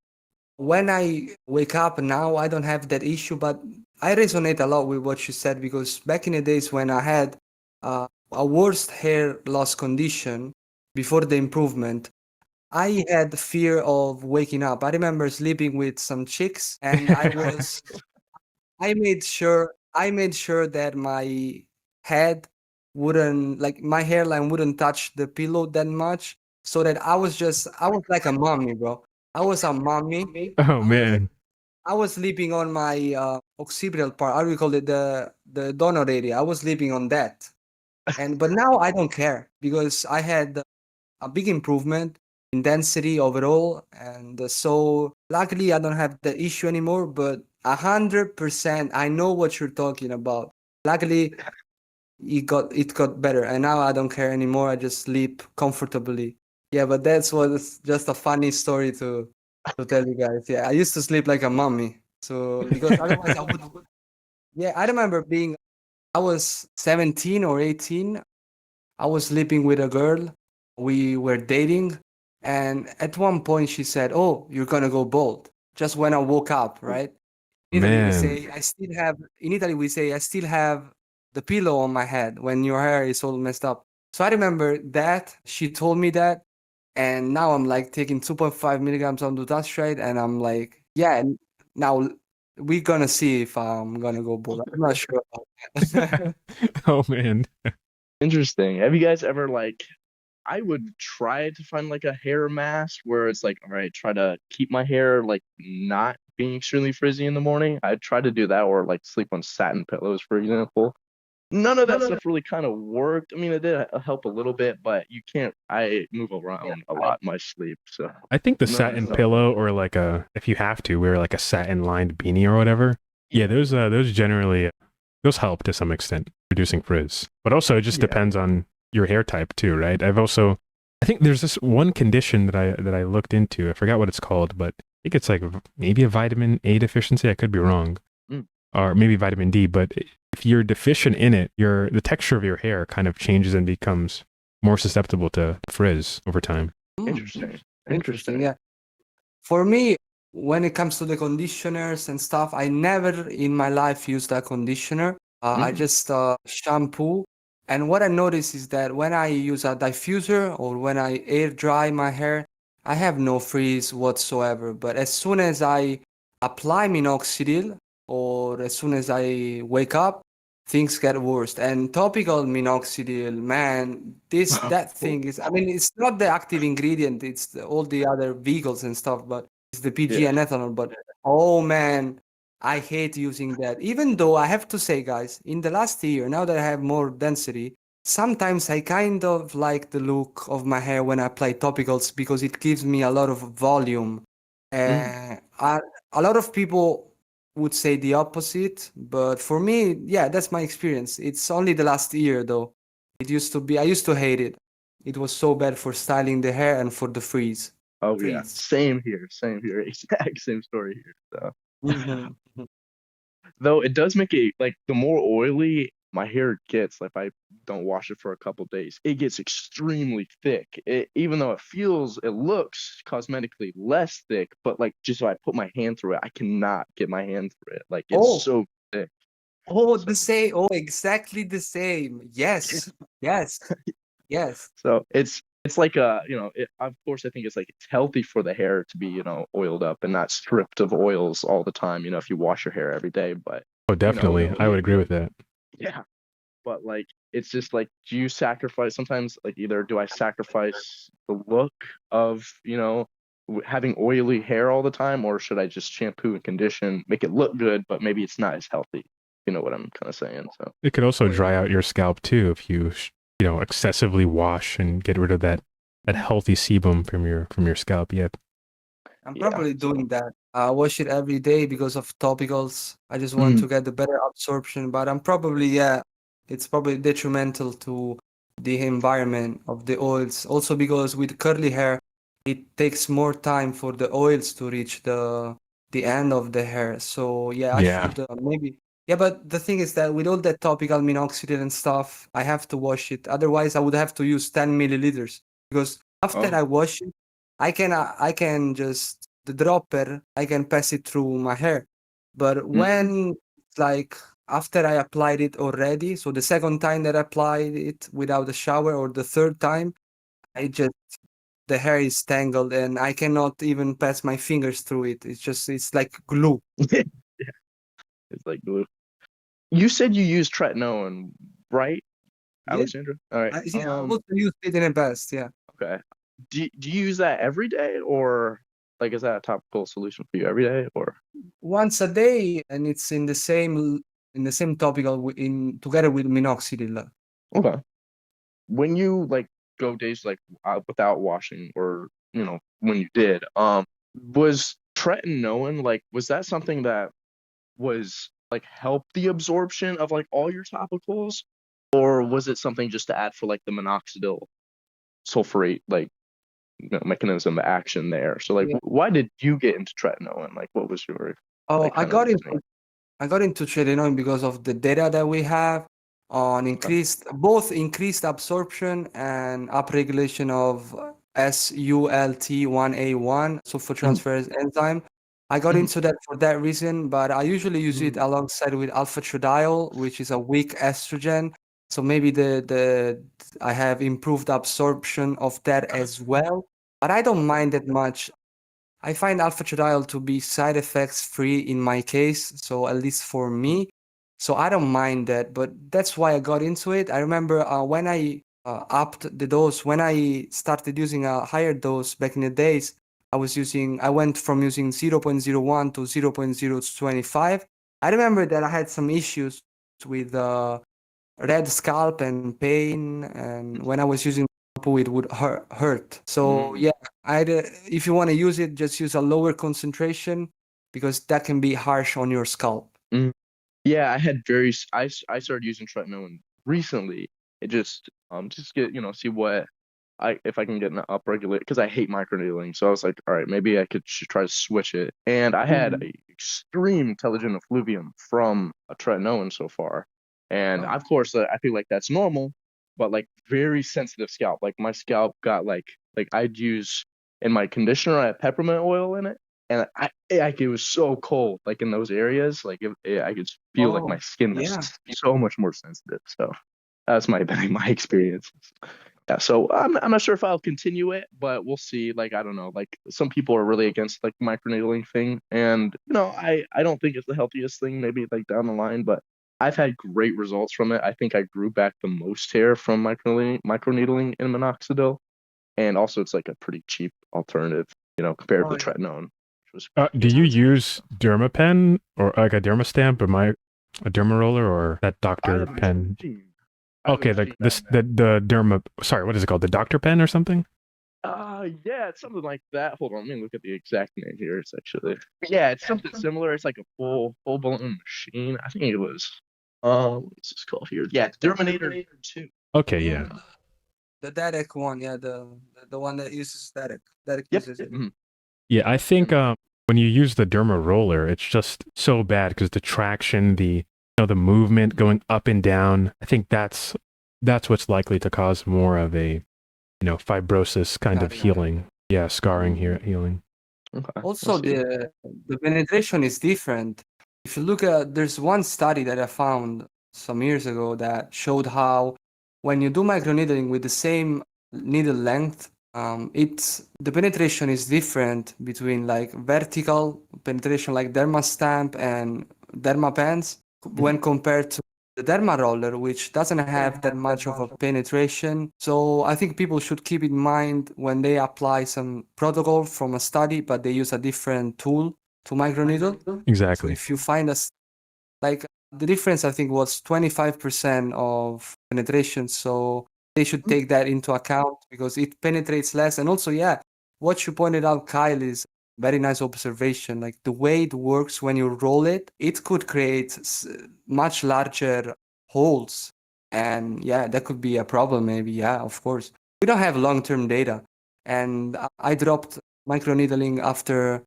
when I wake up now, I don't have that issue. But I resonate a lot with what you said because back in the days when I had a worst hair loss condition before the improvement, I had fear of waking up. I remember sleeping with some chicks, and I made sure that my head wouldn't like my hairline wouldn't touch the pillow that much so that I was like a mommy, bro. I was a mommy. Oh, man. I was sleeping on my occipital part. How do we call it? The donor area. I was sleeping on that. But now I don't care because I had a big improvement in density overall, and so luckily I don't have the issue anymore. But 100%, I know what you're talking about. Luckily, it got better, and now I don't care anymore. I just sleep comfortably. Yeah, but that's was just a funny story to tell you guys. Yeah, I used to sleep like a mummy, so because otherwise I would. Yeah, I remember I was 17 or 18. I was sleeping with a girl. We were dating, and at one point she said, "Oh, you're gonna go bald." Just when I woke up, right? In Italy, we Man. say I still have the pillow on my head when your hair is all messed up. So I remember that she told me that, and now I'm like taking 2.5 milligrams of dutasteride, and I'm like, yeah. And now we're gonna see if I'm gonna go bald. I'm not sure about that. Oh, man. Interesting. Have you guys ever I would try to find like a hair mask where it's like, all right, try to keep my hair like not being extremely frizzy in the morning. I'd try to do that or like sleep on satin pillows, for example. None of that stuff really kind of worked. I mean, it did help a little bit, but I move around a lot in my sleep. So I think the none of satin that- pillow or like if you have to, wear like a satin lined beanie or whatever. Yeah, those generally, those help to some extent, reducing frizz. But also it just Yeah. depends on your hair type too, right? I think there's this one condition that I looked into. I forgot what it's called, but I think it's like maybe a vitamin A deficiency. I could be wrong. Or maybe vitamin D, but if you're deficient in it, the texture of your hair kind of changes and becomes more susceptible to frizz over time. Interesting. Yeah. For me, when it comes to the conditioners and stuff, I never in my life used a conditioner. I just shampoo. And what I notice is that when I use a diffuser or when I air dry my hair, I have no frizz whatsoever. But as soon as I apply minoxidil or as soon as I wake up, things get worse. And topical minoxidil, man, that thing is, I mean, it's not the active ingredient, it's all the other vehicles and stuff, but it's the PG and ethanol. But oh man, I hate using that. Even though I have to say, guys, in the last year, now that I have more density, sometimes I kind of like the look of my hair when I apply topicals because it gives me a lot of volume. A lot of people would say the opposite, but for me, yeah, that's my experience. It's only the last year though. I used to hate it. It was so bad for styling the hair and for the frizz. Oh yeah, Frizz. same here. Exact same story here. So. Mhm. Though it does make it like the more oily my hair gets, like if I don't wash it for a couple days, it gets extremely thick. Even though it looks cosmetically less thick, but like just so I put my hand through it, I cannot get my hand through it. Like it's so thick. Oh, the same. Oh, exactly the same. Yes. Yes. Yes. So it's it's like of course I think it's like it's healthy for the hair to be oiled up and not stripped of oils all the time. If you wash your hair every day, but Oh, definitely. I would agree with that. yeah, but like it's just like, do you sacrifice sometimes, like either do I sacrifice the look of having oily hair all the time, or should I just shampoo and condition, make it look good, but maybe it's not as healthy? You know what I'm kind of saying? So It could also dry out your scalp too if you excessively wash and get rid of that healthy sebum from your scalp. Yeah. I'm yeah, probably doing that. I wash it every day because of topicals. I just want Mm. to get the better absorption, but I'm probably, yeah, it's probably detrimental to the environment of the oils. Also because with curly hair, it takes more time for the oils to reach the end of the hair. So yeah, I Yeah. should maybe. Yeah, but the thing is that with all that topical minoxidil and stuff, I have to wash it. Otherwise, I would have to use 10 milliliters because after Oh. I wash it, I can just the dropper, I can pass it through my hair. But when like after I applied it already, so the second time that I applied it without a shower, or the third time, I just the hair is tangled and I cannot even pass my fingers through it. It's like glue. Yeah, it's like glue. You said you use tretinoin, right, Yeah, Alessandro? All right. I also use it in the past. Yeah. Okay. Do you use that every day, or like is that a topical solution for you every day, or? Once a day, and it's in the same topical in together with minoxidil. Okay. When you like go days like without washing, or when you did, was tretinoin, like, was that something that was like help the absorption of like all your topicals, or was it something just to add for like the minoxidil sulfurate, like mechanism of action there? So like, Yeah. why did you get into tretinoin? Like, what was your Oh, like kind of reasoning? I got into Tretinoin because of the data that we have on Okay. increased absorption and upregulation of SULT1A1, Mhm. sulfotransferase enzyme. I got Mhm. into that for that reason, but I usually use it Mhm. alongside with alpha-estradiol, which is a weak estrogen. So maybe the I have improved absorption of that as well, but I don't mind that much. I find alpha-estradiol to be side effects free in my case, so at least for me. So I don't mind that, but that's why I got into it. I remember when I upped the dose, when I started using a higher dose back in the days, I went from using 0.01 to 0.025. I remember that I had some issues with red scalp and pain, and when I was using shampoo, it would hurt. So Mhm. yeah, if you want to use it, just use a lower concentration because that can be harsh on your scalp. Mhm. Yeah, I had I started using tretinoin recently. It just get see what if I can get an upregulate, because I hate microneedling. So I was like, all right, maybe I could try to switch it. And I had Mhm. a extreme telogen effluvium from a tretinoin so far. And Oh. of course, I feel like that's normal, but like very sensitive scalp. Like my scalp got like I'd use in my conditioner, I had peppermint oil in it, and it was so cold, like in those areas, like I could feel like my Oh, skin was yeah. so much more sensitive. So that's my experience. Yeah, so I'm not sure if I'll continue it, but we'll see. Like, I don't know. Like, some people are really against like the microneedling thing, and I don't think it's the healthiest thing. Maybe like down the line, but I've had great results from it. I think I grew back the most hair from microneedling and minoxidil, and also it's like a pretty cheap alternative, compared Oh, to yeah. tretinoin, which was Do you expensive. use Dermapen or like a Dermastamp, or a Derma roller, or that I Doctor have a Pen? machine. I have a Okay, like machine. the Derma. Sorry, what is it called? The Doctor Pen or something? Yeah, it's something like that. Hold on, let me look at the exact name here. It's actually, yeah, it's something similar. It's like a full blown machine. I think it was, what's this called here? Yeah, Terminator 2. Okay, yeah. The Derek one, yeah, the one that uses Derek. Derek Yep. uses it. Yeah, I think And when you use the derma roller, it's just so bad because the traction, the movement going up and down. I think that's what's likely to cause more of a fibrosis kind of Scarring. healing. Yeah, scarring here healing. Okay, we'll Also, see. the penetration is different. If you look at, there's one study that I found some years ago that showed how when you do microneedling with the same needle length. The penetration is different between like vertical penetration like dermastamp and dermapens when compared to the derma roller, which doesn't have that much of a penetration. So I think people should keep in mind when they apply some protocol from a study, but they use a different tool to microneedle. So Exactly. if you find like the difference, I think was 25% of penetration. So they should take that into account because it penetrates less. And also, yeah, what you pointed out, Kyle, is very nice observation. Like the way it works when you roll it, it could create much larger holes. And yeah, that could be a problem, maybe. Yeah, of course. We don't have long-term data. And I dropped microneedling after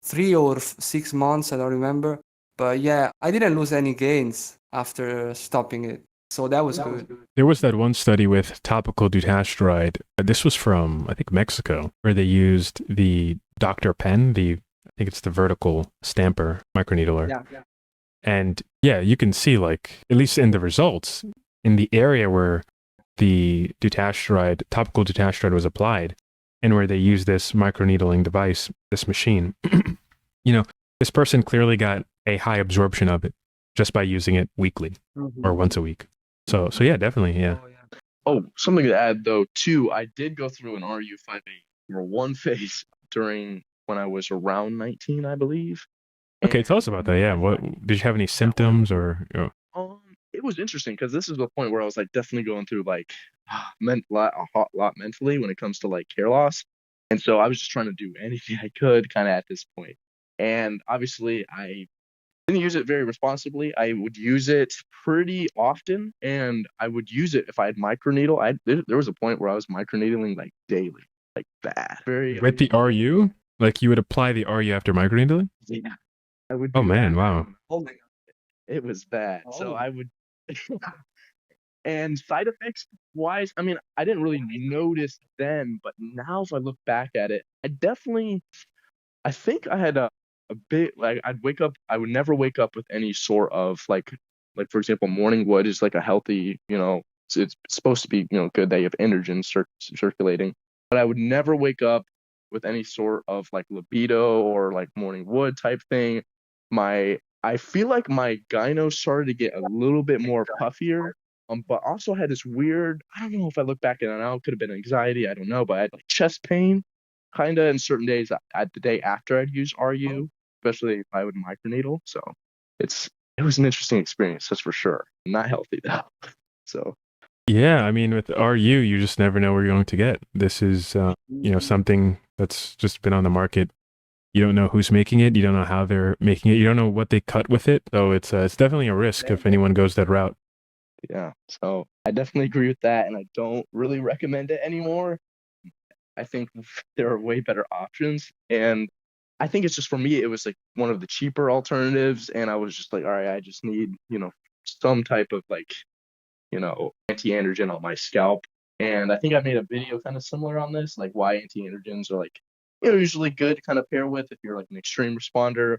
3 or 6 months, I don't remember. But yeah, I didn't lose any gains after stopping it. So that was good. There was that one study with topical dutasteride. This was from, I think, Mexico, where they used the Dr. Pen, I think it's the vertical stamper microneedler. Yeah. And yeah, you can see, like, at least in the results, in the area where the topical dutasteride was applied, and where they used this microneedling device, this machine, this person clearly got a high absorption of it just by using it weekly or once a week. So yeah, definitely, yeah. Oh, something to add though too. I did go through an RU5A1 phase during when I was around 19, I believe. Okay, tell us about that. Yeah, what did you have any symptoms or? It was interesting because this is the point where I was like definitely going through like a hot lot mentally when it comes to like hair loss, and so I was just trying to do anything I could kind of at this point. And obviously, I didn't use it very responsibly. I would use it pretty often, and I would use it if I had microneedle. There was a point where I was microneedling like daily, like bad. With the RU, like you would apply the RU after microneedling? Yeah, I would. Oh man, wow. Oh my God. It was bad. So Oh. I would. And side effects wise, I mean, I didn't really notice then, but now if I look back at it, I think I had a bit like I would never wake up with any sort of like for example, morning wood is like a healthy, it's supposed to be, good that you have androgens circulating, but I would never wake up with any sort of like libido or like morning wood type thing. I feel like my gyno started to get a little bit more puffier, but also had this weird, I don't know if I look back at it now, it could have been anxiety, I don't know, but I had like chest pain kind of in certain days at the day after I'd use RU, especially if I would microneedle. So it was an interesting experience, that's for sure. Not healthy though. So yeah, I mean, with RU, you just never know where you're going to get. This is, something that's just been on the market. You don't know who's making it. You don't know how they're making it. You don't know what they cut with it. So it's definitely a risk if anyone goes that route. yeah, so I definitely agree with that, and I don't really recommend it anymore. I think there are way better options, and I think it's just for me, it was like one of the cheaper alternatives, and I was just like, all right, I just need, some type of like, anti-androgen on my scalp. And I think I made a video kind of similar on this, like why anti-androgens are like, usually good to kind of pair with if you're like an extreme responder,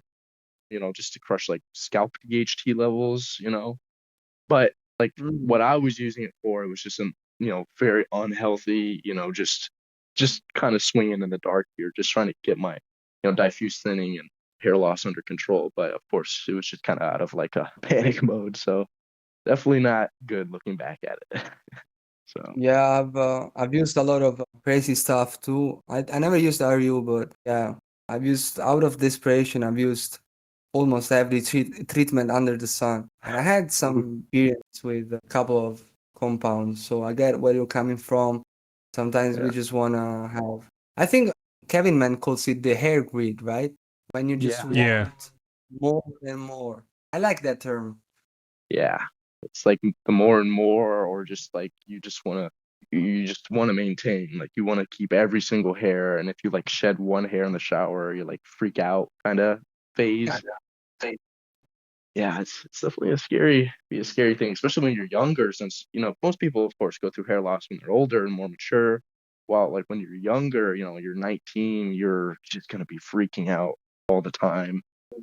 just to crush like scalp DHT levels, But like what I was using it for, it was just some, very unhealthy, just kind of swinging in the dark here, just trying to get my, diffuse thinning and hair loss under control. But of course, it was just kind of out of like a panic mode. So definitely not good looking back at it. So Yeah, I've used a lot of crazy stuff too. I never used RU, but yeah, I've used out of desperation. I've used almost every treatment under the sun, and I had some experience with a couple of compounds. So I get where you're coming from. Sometimes we yeah, just wanna have. I think Kevin Man calls it the hair grid, right? When you just Yeah. want more and more. I like that term. yeah, it's like the more and more, or just like you just want to maintain, like you want to keep every single hair, and if you like shed one hair in the shower, you like freak out kind of phase. Yeah, it's definitely a scary thing, especially when you're younger, since most people of course go through hair loss when they're older and more mature. While like when you're younger, you're 19, you're just gonna be freaking out all the time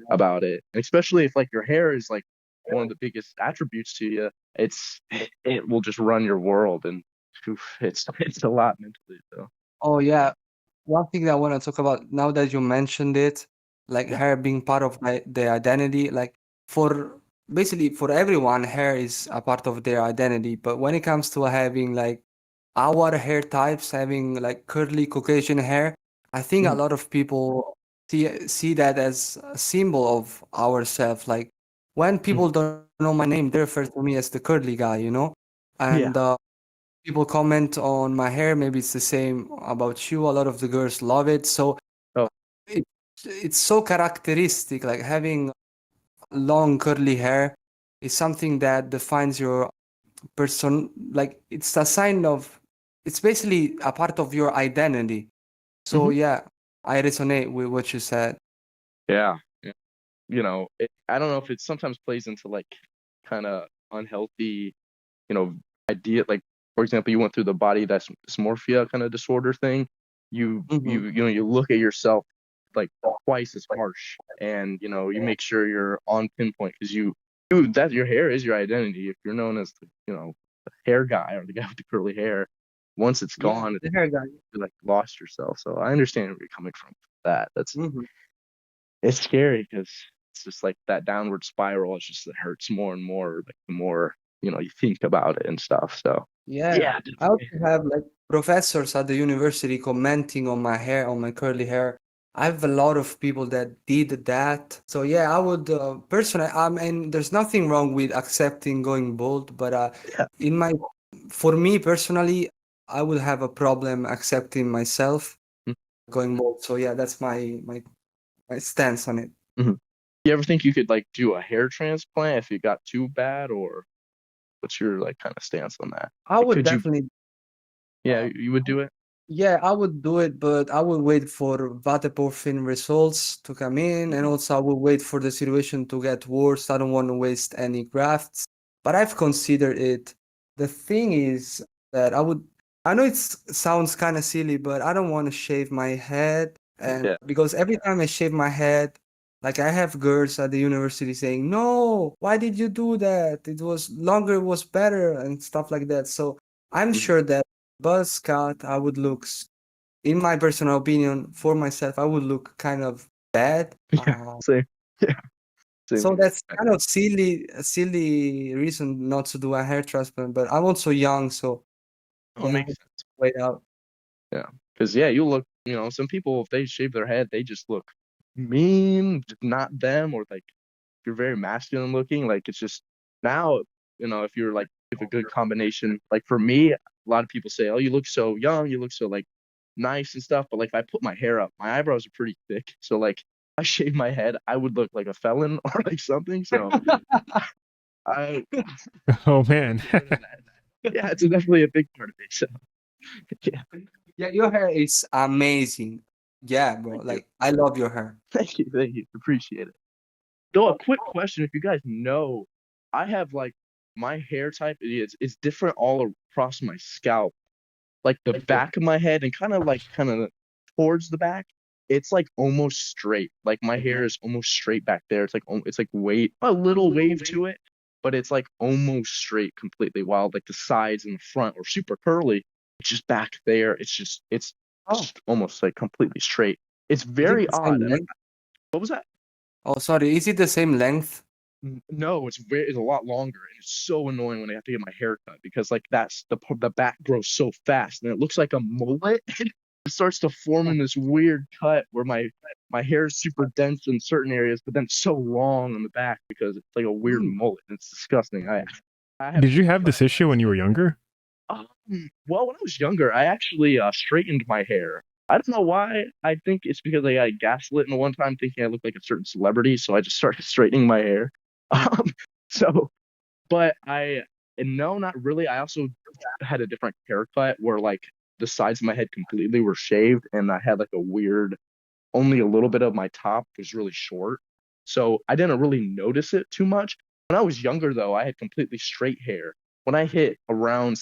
about it. And especially if like your hair is like one of the biggest attributes to you, it will just run your world. And oof, it's a lot mentally though. Oh yeah, one thing that I want to talk about now that you mentioned it, like Yeah. hair being part of their identity, like for basically for everyone, hair is a part of their identity. But when it comes to having like our hair types, having like curly Caucasian hair, I think a Mhm. lot of people see that as a symbol of ourselves. Like when Mhm. people don't know my name, they refer to me as the curly guy, you know? Yeah. And people comment on my hair. Maybe it's the same about you. A lot of the girls love it. So Oh, it, it's so characteristic. Like having long curly hair is something that defines your person. Like it's a sign of. It's basically a part of your identity. So hmm yeah, I resonate with what you said. yeah. Yeah. I don't know if it sometimes plays into like kind of unhealthy, you know, idea. Like, for example, you went through the body dysmorphia kind of disorder thing. Hmm. You look at yourself like twice as harsh, and you make sure you're on pinpoint because that your hair is your identity. If you're known as the hair guy or the guy with the curly hair, once it's Yeah, gone, the hair guy. you like lost yourself. So I understand where you're coming from with that. Hmm. It's scary because it's just like that downward spiral. It's just it hurts more and more like the more you think about it and stuff. So Yeah, yeah, I definitely. also have like professors at the university commenting on my hair, on my curly hair. I have a lot of people that did that. So yeah, I would personally, I mean, there's nothing wrong with accepting going bald, but Yeah. in my, for me personally, I would have a problem accepting myself going bald. So yeah, that's my stance on it. Mm-hmm. You ever think you could like do a hair transplant if it got too bad, or what's your like kind of stance on that? I Like, would could you? definitely. Yeah, you would do it. Yeah, I would do it, but I would wait for Vateporfin results to come in, and Mhm. also I will wait for the situation to get worse. I don't want to waste any grafts, but I've considered it. The thing is that I know it sounds kind of silly, but I don't want to shave my head, and Yeah. because every time I shave my head, like I have girls at the university saying, "No, why did you do that? It was longer, was better," and stuff like that. So I'm Mhm. sure that buzz cut, I would look, in my personal opinion, for myself, I would look kind of bad. Yeah. Same. Yeah. Same So here. that's kind of a silly reason not to do a hair transplant. But I'm also young, so Oh, it yeah, I makes would sense. wait out. Yeah. Because yeah, you look. Some people if they shave their head, they just look mean. Just not them, or like you're very masculine looking. Like it's just now, if you're like if a good combination. Like for me, a lot of people say, "Oh, you look so young, you look so like nice and stuff." But like if I put my hair up, my eyebrows are pretty thick. So like if I shave my head, I would look like a felon or like something. So I Oh man. yeah, it's definitely a big part of it. So yeah, Yeah, your hair is amazing. Yeah, bro. thank you, Like I love your hair. thank you, appreciate it. Though a quick question, if you guys know, I have like my hair type is different all across my scalp. Like the back of my head and kind of towards the back, it's like almost straight. Like my hair is almost straight back there. It's like a little wave to it, but it's like almost straight completely. While like the sides and the front are super curly, it's just back there. It's Oh, almost like completely straight. It's is it very the odd. same length? What was that? Oh, sorry. Is it the same length? No, it's a lot longer, and it's so annoying when I have to get my hair cut because like the back grows so fast, and it looks like a mullet. It starts to form in this weird cut where my hair is super dense in certain areas, but then so long on the back because it's like a weird Hmm. mullet. It's disgusting. I have Did you have this issue when you were younger? well, when I was younger, I actually straightened my hair. I don't know why. I think it's because I got gaslit in one time thinking I looked like a certain celebrity, so I just started straightening my hair. Um, so but and no, not really. I also had a different haircut where like the sides of my head completely were shaved and I had like a weird, only a little bit of my top was really short. So I didn't really notice it too much. When I was younger though, I had completely straight hair. When I hit around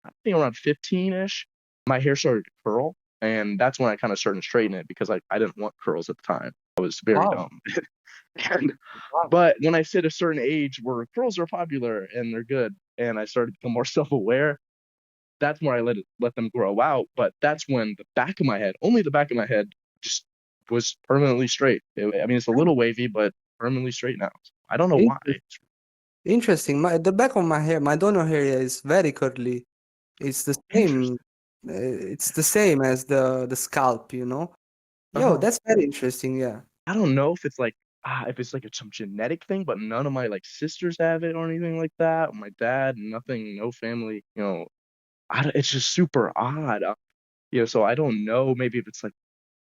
I think around 15-ish, my hair started to curl. And that's when I kind of started straightening it because I didn't want curls at the time. I was very Wow. dumb. And Wow. but when I hit a certain age where curls are popular and they're good, and I started to become more self-aware, that's where I let them grow out. But that's when the back of my head, only the back of my head, just was permanently straight. I mean, it's a little wavy, but permanently straight now. I don't know why. Interesting. The back of my hair, my donor hair is very curly. It's the same. It's the same as the scalp, you know. Yo, that's very interesting. Yeah. I don't know if it's like some genetic thing, but none of my like sisters have it or anything like that. My dad, nothing, no family. It's just super odd. So I don't know. Maybe if it's like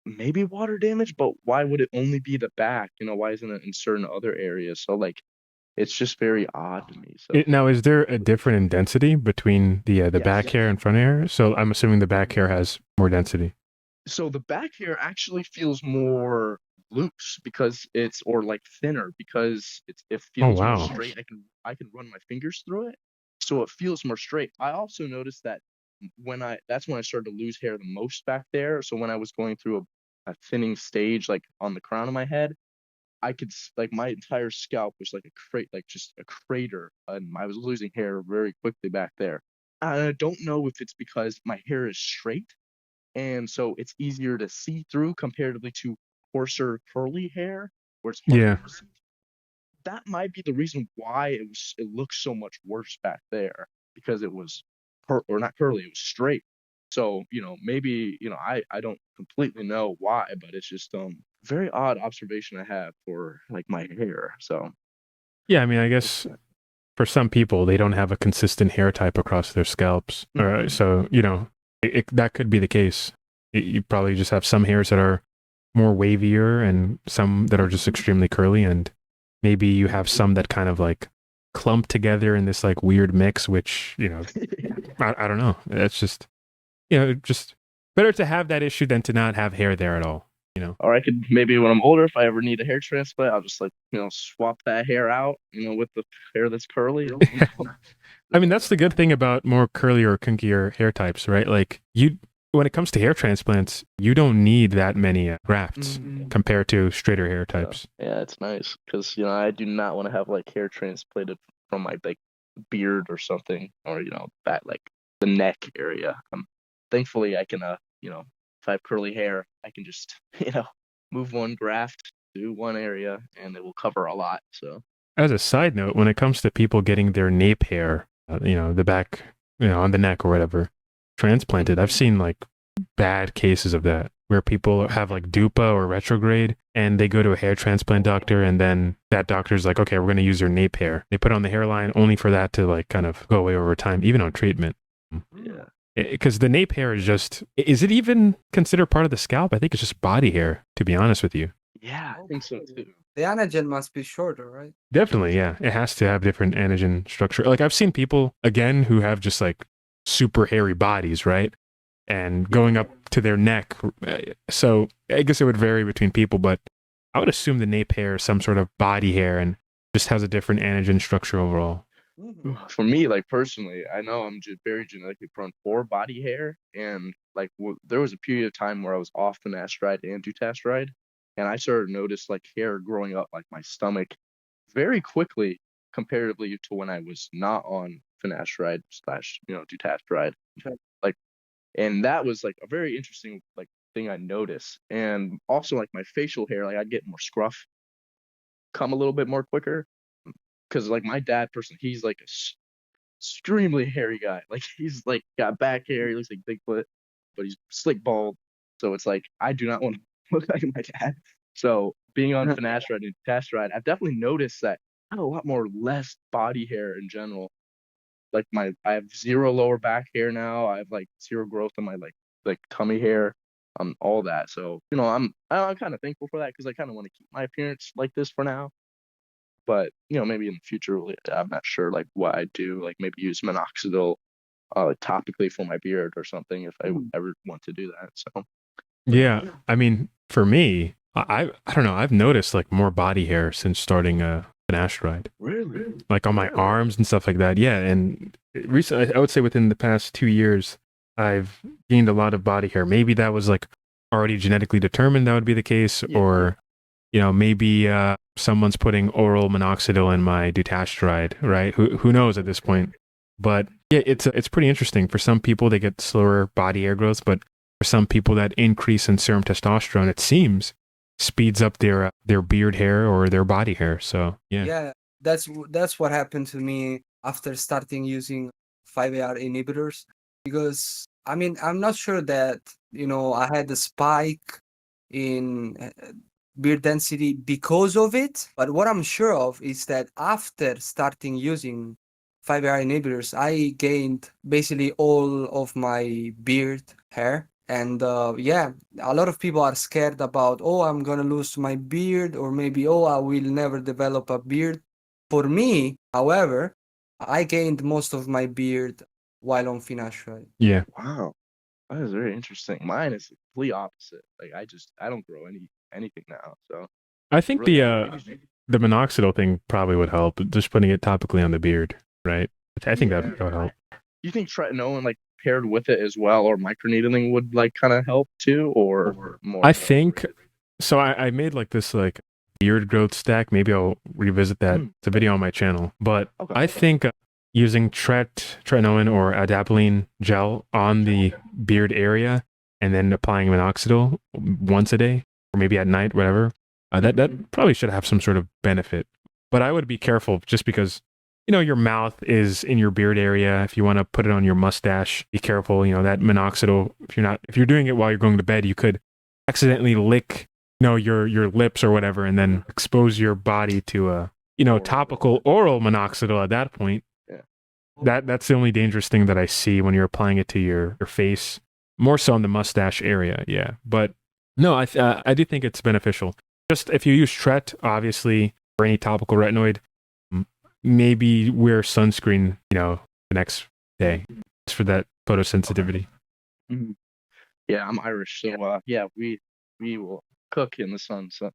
maybe water damage, but why would it only be the back? Why isn't it in certain other areas? So like, it's just very odd to me. So Now, is there a difference in density between the Yes. back hair and front hair? So I'm assuming the back hair has more density. So the back hair actually feels more loose because or like thinner because it feels more wow. straight. I can run my fingers through it, so it feels more straight. I also noticed that that's when I started to lose hair the most back there. So when I was going through a thinning stage, like on the crown of my head, I could like my entire scalp was like just a crater, and I was losing hair very quickly back there. I don't know if it's because my hair is straight and so it's easier to see through comparatively to coarser curly hair where it's harder to see. That might be the reason why it looks so much worse back there because it was or not curly, it was straight. So maybe I don't completely know why, but it's just very odd observation I have for like my hair. So yeah, I mean, I guess for some people they don't have a consistent hair type across their scalps, so that could be the case. You probably just have some hairs that are more wavier and some that are just extremely curly, and maybe you have some that kind of like clump together in this like weird mix, which I don't know. It's just just better to have that issue than to not have hair there at all. Or I could maybe when I'm older, if I ever need a hair transplant, I'll just like swap that hair out with the hair that's curly. I mean, that's the good thing about more curly or kinkier hair types, right? Like when it comes to hair transplants, you don't need that many grafts compared to straighter hair types. Yeah, it's nice because I do not want to have like hair transplanted from my like beard or something, or that like the neck area. Thankfully I can if I have curly hair, I can just move one graft to one area and it will cover a lot. So as a side note, when it comes to people getting their nape hair, the back, on the neck or whatever, transplanted, I've seen like bad cases of that where people have like dupa or retrograde and they go to a hair transplant doctor and then that doctor's like, okay, we're going to use your nape hair. They put on the hairline only for that to like kind of go away over time, even on treatment. Yeah. Because the nape hair is it even considered part of the scalp? I think it's just body hair, to be honest with you. Yeah, I think so too. The anagen must be shorter, right? Definitely, yeah. It has to have different anagen structure. Like I've seen people, again, who have just like super hairy bodies, right? And going up to their neck. So I guess it would vary between people, but I would assume the nape hair is some sort of body hair and just has a different anagen structure overall. For me, like personally, I know I'm just very genetically prone for body hair, and like there was a period of time where I was off finasteride and dutasteride, and I started to notice like hair growing up like my stomach very quickly comparatively to when I was not on finasteride / dutasteride. Like, and that was like a very interesting like thing I noticed, and also like my facial hair, like I'd get more scruff, come a little bit more quicker. Because like my dad personally, he's like extremely hairy guy. Like he's like got back hair, he looks like Bigfoot, but he's slick bald. So it's like I do not want to look like my dad. So being on finasteride and dutasteride, I've definitely noticed that I have a lot more less body hair in general. Like I have zero lower back hair now. I have like zero growth in my like tummy hair, all that. So I'm kind of thankful for that because I kind of want to keep my appearance like this for now. But maybe in the future, I'm not sure like what I do, like maybe use minoxidil topically for my beard or something if I ever want to do that. So yeah, I mean, for me, I don't know, I've noticed like more body hair since starting finasteride. Really? Like on my arms and stuff like that. Yeah, and recently, I would say within the past 2 years, I've gained a lot of body hair. Maybe that was like already genetically determined that would be the case, or maybe someone's putting oral minoxidil in my dutasteride, right? Who knows at this point? But Yeah, it's pretty interesting. For some people, they get slower body hair growth, but for some people, that increase in serum testosterone, it seems, speeds up their beard hair or their body hair. So yeah, Yeah, that's what happened to me after starting using 5-AR inhibitors. Because I mean, I'm not sure that, I had a spike in beard density because of it, but what I'm sure of is that after starting using 5-AR inhibitors, I gained basically all of my beard hair. And yeah, a lot of people are scared about, oh, I'm gonna lose my beard, or maybe, oh, I will never develop a beard. For me, however, I gained most of my beard while on Finasteride. yeah. Wow, that is very interesting. Mine is the complete opposite. Like I don't grow anything now. So I think really, yeah, maybe. the minoxidil thing probably would help. Just putting it topically on the beard, right? I think Yeah. that would help. You think tretinoin like paired with it as well, or microneedling would like kind of help too, or more I so? think so. I made like this like beard growth stack. Maybe I'll revisit that. It's a video on my channel. But Okay. I think using tretinoin or adapalene gel on the beard area and then applying minoxidil once a day or maybe at night, whatever, that probably should have some sort of benefit. But I would be careful just because your mouth is in your beard area. If you want to put it on your mustache, be careful. That minoxidil. If you're doing it while you're going to bed, you could accidentally lick your lips or whatever, and then expose your body to topical oral minoxidil at that point. Yeah. That's the only dangerous thing that I see when you're applying it to your face, more so on the mustache area. Yeah, but no, I do think it's beneficial. Just if you use Tret, obviously, or any topical retinoid, maybe wear sunscreen the next day just for that photosensitivity. Mhm. Yeah, I'm Irish, so yeah, we will cook in the sun. So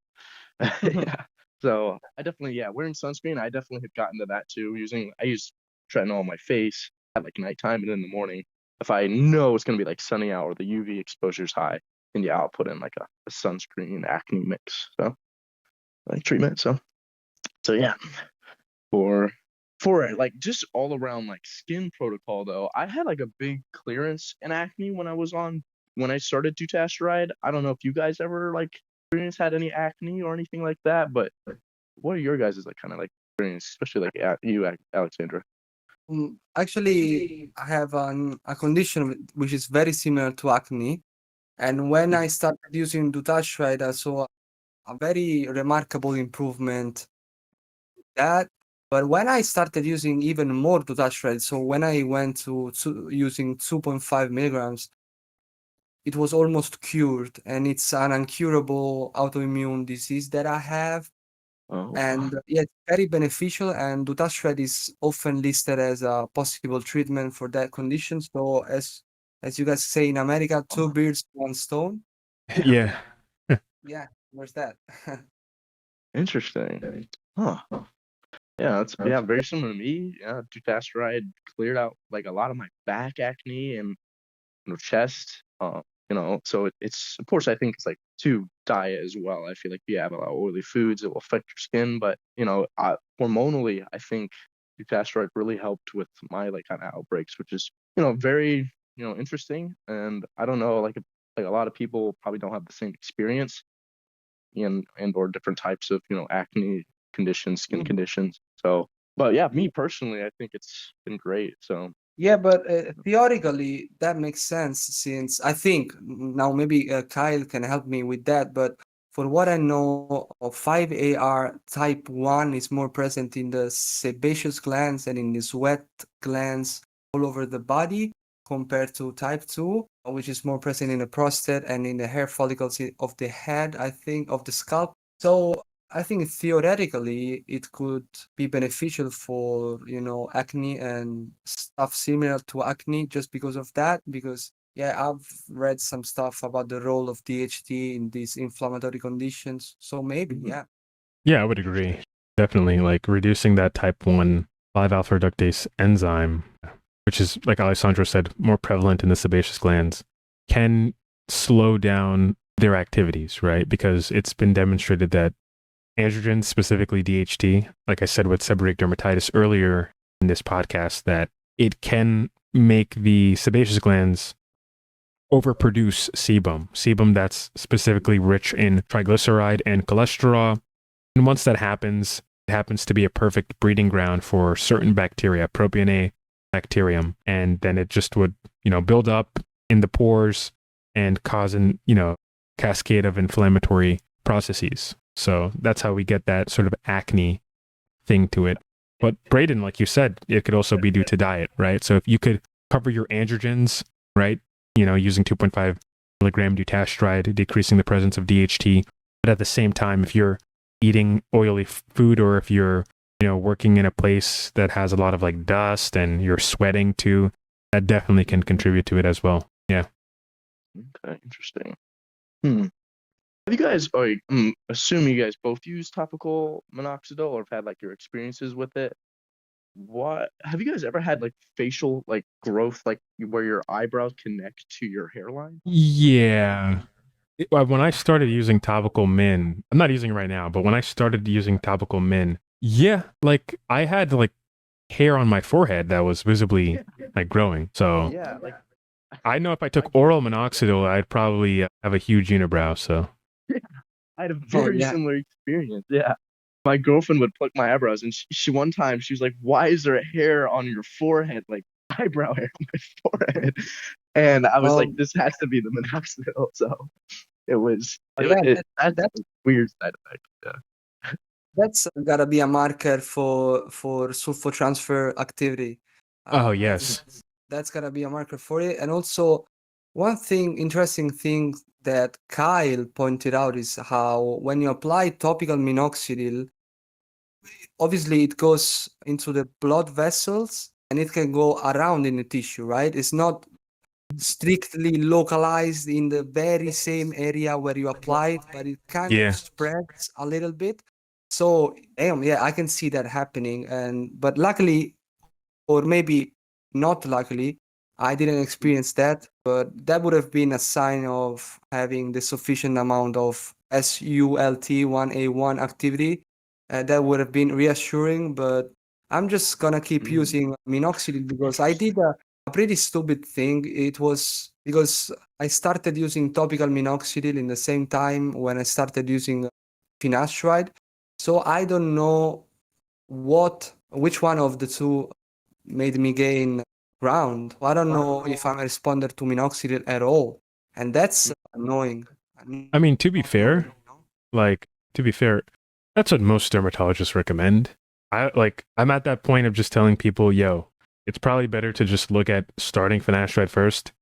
yeah, so I definitely, yeah, wearing sunscreen. I definitely have gotten to that too. I use tretinoil on my face at like nighttime and in the morning. If I know it's gonna be like sunny out or the UV exposure's high, then yeah, I'll put in like a sunscreen acne mix. So like treatment. So yeah, for like just all around like skin protocol though, I had like a big clearance in acne when I started dutasteride. I don't know if you guys ever like had any acne or anything like that, but what are your guys' like kind of like experience, especially like you, Alexandra? Actually, I have a condition which is very similar to acne. And when I started using dutasteride, I saw a very remarkable improvement that. But when I started using even more dutasteride, so when I went to using 2.5 milligrams, it was almost cured, and it's an incurable autoimmune disease that I have. Oh, And yeah, it's very beneficial, and dutasteride is often listed as a possible treatment for that condition. So as you guys say in America, two birds, one stone. Yeah. Yeah, where's that? interesting. Huh. Yeah, that's very similar to me. Yeah, dutasteride cleared out like a lot of my back acne and chest. So it's of course I think it's like to diet as well. I feel like if you have a lot of oily foods, it will affect your skin. But hormonally, I think dutasteride really helped with my like kind of outbreaks, which is very interesting. And I don't know, like a lot of people probably don't have the same experience and or different types of acne conditions, skin conditions. So, but yeah, me personally, I think it's been great. So. Yeah, but theoretically, that makes sense since I think now maybe Kyle can help me with that. But for what I know of 5-AR type 1 is more present in the sebaceous glands and in the sweat glands all over the body compared to type 2, which is more present in the prostate and in the hair follicles of the head, I think, of the scalp. So I think theoretically it could be beneficial for, acne and stuff similar to acne just because of that. Because, yeah, I've read some stuff about the role of DHT in these inflammatory conditions. So maybe, yeah. Yeah, I would agree. Definitely, like reducing that type 1 5-alpha reductase enzyme, which is, like Alessandro said, more prevalent in the sebaceous glands, can slow down their activities, right? Because it's been demonstrated that androgens, specifically DHT, like I said with seborrheic dermatitis earlier in this podcast, that it can make the sebaceous glands overproduce sebum that's specifically rich in triglyceride and cholesterol. And once that happens, it happens to be a perfect breeding ground for certain bacteria, propionate bacterium, and then it just would, build up in the pores and cause an, cascade of inflammatory processes. So that's how we get that sort of acne thing to it. But Braeten, like you said, it could also be due to diet, right? So if you could cover your androgens, right, using 2.5 milligram dutasteride, decreasing the presence of DHT, but at the same time, if you're eating oily food, or if you're, working in a place that has a lot of like dust and you're sweating too, that definitely can contribute to it as well. Yeah. Okay, interesting. Have you guys, assume you guys both use topical minoxidil or have had like your experiences with it? What have you guys ever had like facial like growth, like where your eyebrows connect to your hairline? Yeah. When I started using topical min, I'm not using it right now, but when I started using topical min, yeah, like I had like hair on my forehead that was visibly like growing. So Yeah, like I know if I took oral minoxidil, I'd probably have a huge unibrow. So I had a Oh very yeah. similar experience. Yeah. My girlfriend would pluck my eyebrows, and she one time she was like, "Why is there a hair on your forehead, like eyebrow hair on my forehead?" And I was like, Oh, "This has to be the minoxidil." So yeah. that's That a weird side effect. Yeah. that's gotta be a marker for sulfotransfer activity. oh That's yes. that's gotta be a marker for it. And also, one interesting thing that Kyle pointed out is how when you apply topical minoxidil, obviously it goes into the blood vessels and it can go around in the tissue, right? It's not strictly localized in the very same area where you apply it, but it kind of Yeah. spreads a little bit. So, damn, yeah, I can see that happening. But luckily, or maybe not luckily, I didn't experience that. But that would have been a sign of having the sufficient amount of SULT1A1 activity. That would have been reassuring. But I'm just gonna keep using minoxidil because I did a pretty stupid thing. It was because I started using topical minoxidil in the same time when I started using finasteride. So I don't know which one of the two made me gain ground. I don't know if I'm a responder to minoxidil at all, and that's annoying. I mean, to be Not knowing, fair, like to be fair, that's what most dermatologists recommend. I'm at that point of just telling people, yo, it's probably better to just look at starting finasteride first.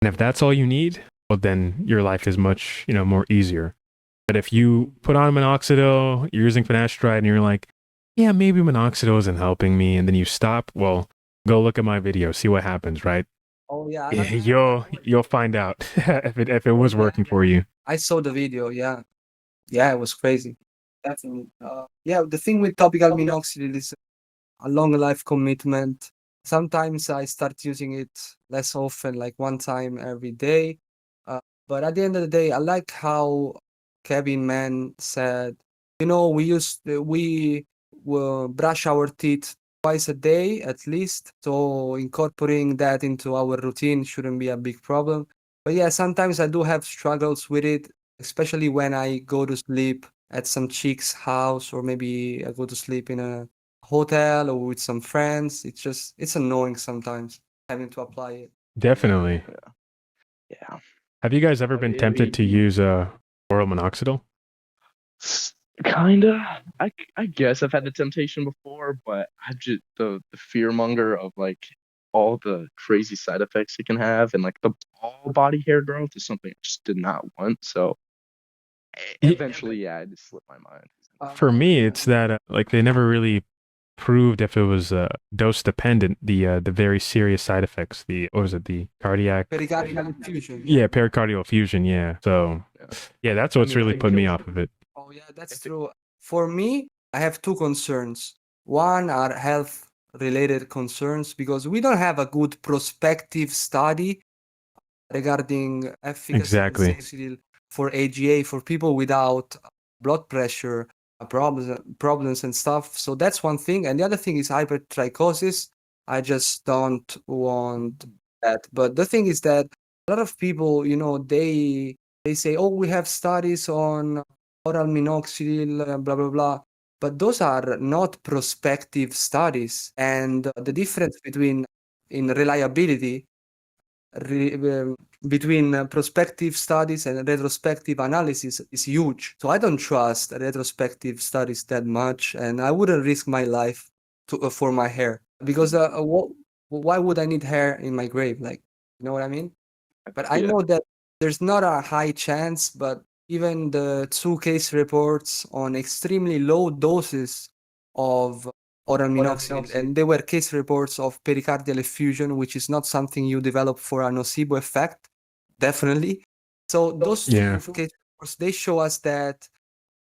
And if that's all you need, well then your life is much, more easier. But if you put on minoxidil, you're using finasteride and you're like, yeah, maybe minoxidil isn't helping me, and then you stop, well, go look at my video, see what happens, right? Oh yeah, You'll find out if it was working for you. I saw the video. Yeah, yeah, it was crazy. Definitely. Yeah, the thing with topical minoxidil is a long life commitment. Sometimes I start using it less often, like one time every day. But at the end of the day, I like how Kevin Mann said, we will brush our teeth twice a day at least. So incorporating that into our routine shouldn't be a big problem. But yeah, sometimes I do have struggles with it, especially when I go to sleep at some chick's house, or maybe I go to sleep in a hotel or with some friends. It's annoying sometimes having to apply it. Definitely. Yeah. Have you guys ever been tempted to use oral minoxidil? Kinda. I guess I've had the temptation before, but I just the fear monger of like all the crazy side effects it can have, and like the all body hair growth is something I just did not want. So eventually, yeah, it just slipped my mind. For me, it's that like they never really proved if it was dose dependent. The very serious side effects. The what was it? The cardiac. Pericardial infusion. Yeah, pericardial effusion. Yeah. So yeah, that's what's really put me off of it. Oh yeah, that's true. For me, I have two concerns. One are health related concerns because we don't have a good prospective study regarding efficacy Exactly. and safety for AGA for people without blood pressure problems and stuff. So that's one thing. And the other thing is hypertrichosis. I just don't want that. But the thing is that a lot of people, they say, oh, we have studies on oral minoxidil, blah, blah, blah. But those are not prospective studies. And the difference in reliability re, um, between prospective studies and retrospective analysis is huge. So I don't trust retrospective studies that much, and I wouldn't risk my life for my hair because why would I need hair in my grave? Like, you know what I mean? But I Yeah. know that there's not a high chance, but even the 2 case reports on extremely low doses of oral minoxidil, and there were case reports of pericardial effusion, which is not something you develop for a nocebo effect, definitely. So those Yeah. 2 case reports, they show us that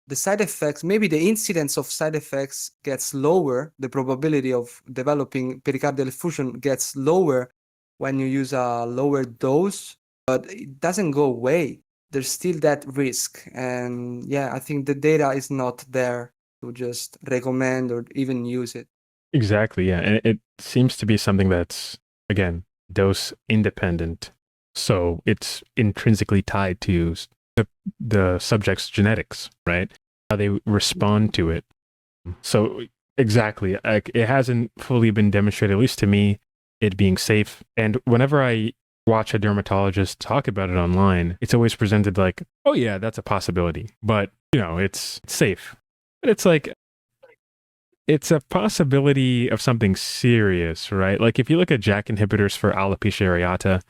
the side effects, maybe the incidence of side effects gets lower, the probability of developing pericardial effusion gets lower when you use a lower dose, but it doesn't go away. There's still that risk. And yeah, I think the data is not there to just recommend or even use it. Exactly. Yeah. And it seems to be something that's, again, dose independent. So it's intrinsically tied to the subject's genetics, right? How they respond to it. So exactly, like, it hasn't fully been demonstrated, at least to me, it being safe. And whenever I watch a dermatologist talk about it online, it's always presented like, oh yeah, that's a possibility, but it's safe. But it's like, it's a possibility of something serious, right? Like if you look at JAK inhibitors for alopecia areata,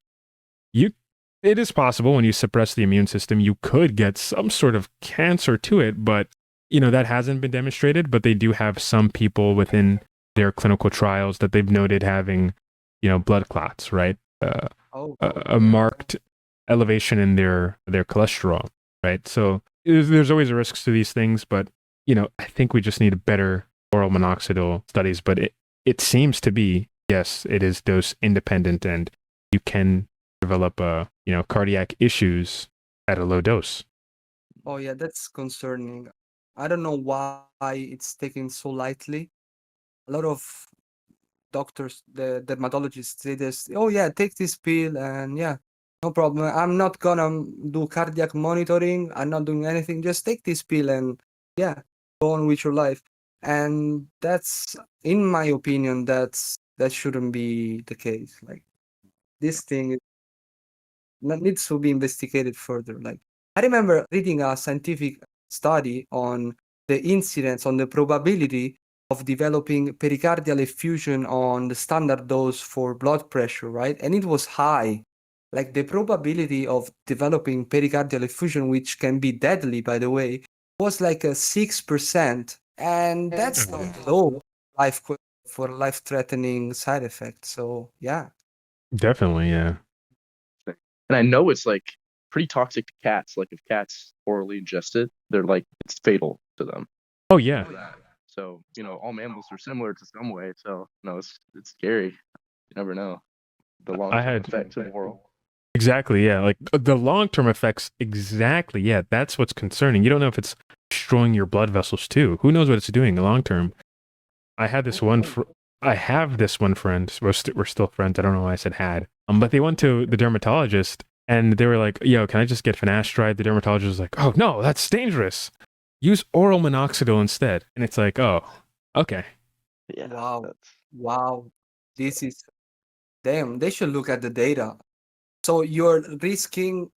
it is possible when you suppress the immune system, you could get some sort of cancer to it, but that hasn't been demonstrated. But they do have some people within their clinical trials that they've noted having, blood clots, right? A marked elevation in their cholesterol, right? So there's always risks to these things, but I think we just need better oral minoxidil studies. But it seems to be, yes, it is dose independent, and you can develop cardiac issues at a low dose. Oh yeah, that's concerning. I don't know why it's taken so lightly. A lot of doctors, the dermatologists say this, oh yeah, take this pill and yeah, no problem. I'm not gonna do cardiac monitoring. I'm not doing anything. Just take this pill and yeah, go on with your life. And that's, in my opinion, that shouldn't be the case. Like this thing needs to be investigated further. Like I remember reading a scientific study on the incidence, on the probability of developing pericardial effusion on the standard dose for blood pressure, right? And it was high. Like the probability of developing pericardial effusion, which can be deadly, by the way, was like a 6%. And that's not low for life-threatening side effects. So yeah. Definitely, yeah. And I know it's like pretty toxic to cats. Like if cats orally ingest it, they're like, it's fatal to them. Oh yeah. So, all mammals are similar to some way. So, no, it's scary. You never know the long-term effects of oral. Exactly, yeah. Like the long-term effects, exactly, yeah. That's what's concerning. You don't know if it's destroying your blood vessels too. Who knows what it's doing long-term? I have this one friend. We're still friends. I don't know why I said had. But they went to the dermatologist and they were like, "Yo, can I just get finasteride?" The dermatologist was like, "Oh no, that's dangerous. Use oral minoxidil instead." And it's like, "Oh, okay." Yeah. Wow. This is, damn, they should look at the data. So you're comparing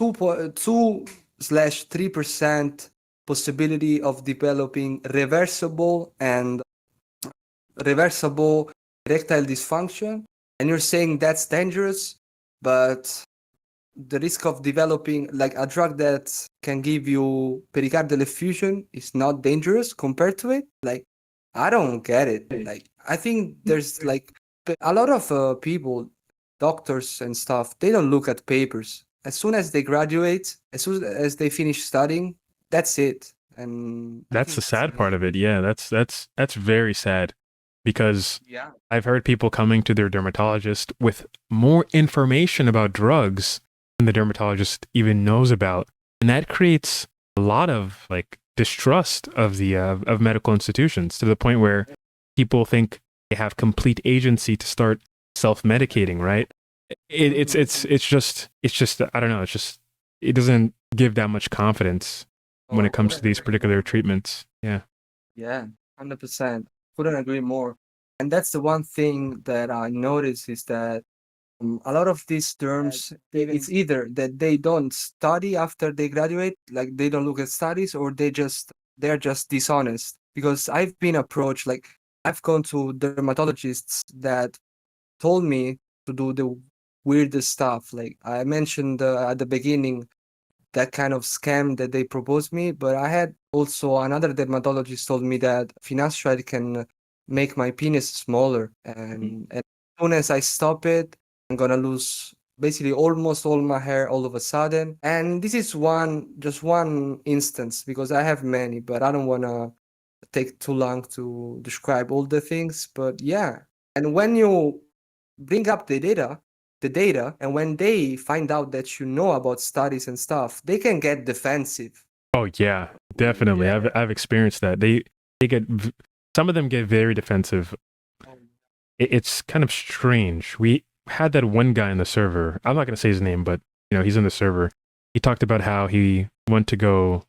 2.2/3% possibility of developing reversible erectile dysfunction, and you're saying that's dangerous, but the risk of developing like a drug that can give you pericardial effusion is not dangerous compared to it. Like, I don't get it. Like, I think there's like a lot of people, doctors and stuff, they don't look at papers. As soon as they graduate, as soon as they finish studying, that's it. And That's the sad part of it. Yeah, that's very sad, because yeah, I've heard people coming to their dermatologist with more information about drugs than the dermatologist even knows about, and that creates a lot of like distrust of the of medical institutions, to the point where people think they have complete agency to start self-medicating, right? It's just I don't know, it doesn't give that much confidence when it comes to these particular treatments. Yeah. Yeah, 100%. Couldn't agree more. And that's the one thing that I notice is that a lot of these terms, it's either that they don't study after they graduate, like they don't look at studies, or they're just dishonest. Because I've been approached, like I've gone to dermatologists that told me to do the weirdest stuff. Like I mentioned at the beginning, that kind of scam that they proposed me, but I had also another dermatologist told me that finasteride can make my penis smaller, and as soon as I stop it, I'm gonna lose basically almost all my hair all of a sudden. And this is just one instance because I have many, but I don't wanna take too long to describe all the things. But yeah, and when you bring up the data, and when they find out that you know about studies and stuff, they can get defensive. Oh yeah, definitely. I've experienced that. They get some of them get very defensive. It's kind of strange. We had that one guy in the server. I'm not going to say his name, but he's in the server. He talked about how he went to go,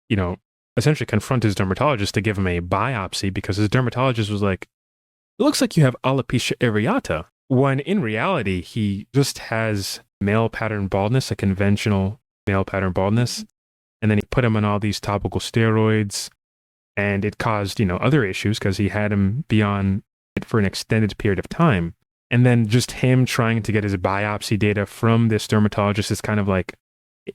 essentially confront his dermatologist to give him a biopsy because his dermatologist was like, "It looks like you have alopecia areata." When in reality, he just has male pattern baldness, a conventional male pattern baldness. And then he put him on all these topical steroids, and it caused, other issues because he had him be on it for an extended period of time. And then just him trying to get his biopsy data from this dermatologist is kind of like,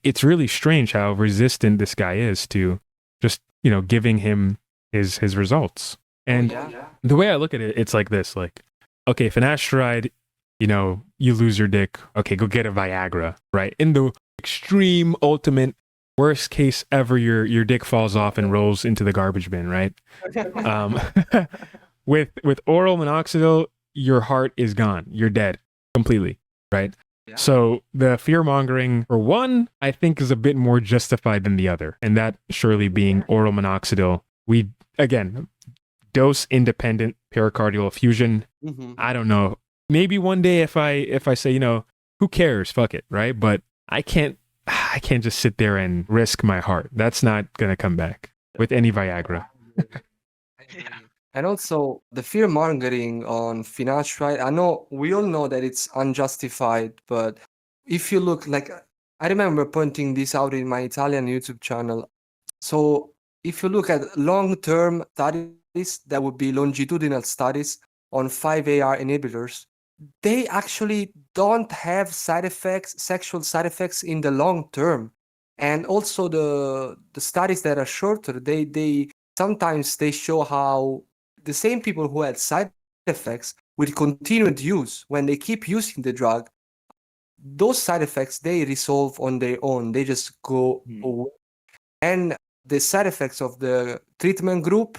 it's really strange how resistant this guy is to just, giving him his results. And the way I look at it, it's like this, like, okay, finasteride, you lose your dick. Okay, go get a Viagra, right? In the extreme ultimate worst case ever, your dick falls off and rolls into the garbage bin, right? With oral minoxidil, your heart is gone. You're dead completely, right? Yeah. So the fear mongering, for one, I think is a bit more justified than the other, and that surely being oral minoxidil. We again dose independent pericardial effusion. I don't know. Maybe one day if I say, who cares? Fuck it, right? But I can't just sit there and risk my heart. That's not going to come back with any Viagra. And also the fear mongering on finasteride, I know we all know that it's unjustified, but if you look, like, I remember pointing this out in my Italian YouTube channel. So if you look at long-term studies, that would be longitudinal studies on 5-AR inhibitors, they actually don't have sexual side effects in the long term. And also the studies that are shorter, they sometimes they show how the same people who had side effects with continued use, when they keep using the drug, those side effects, they resolve on their own. They just go away. And the side effects of the treatment group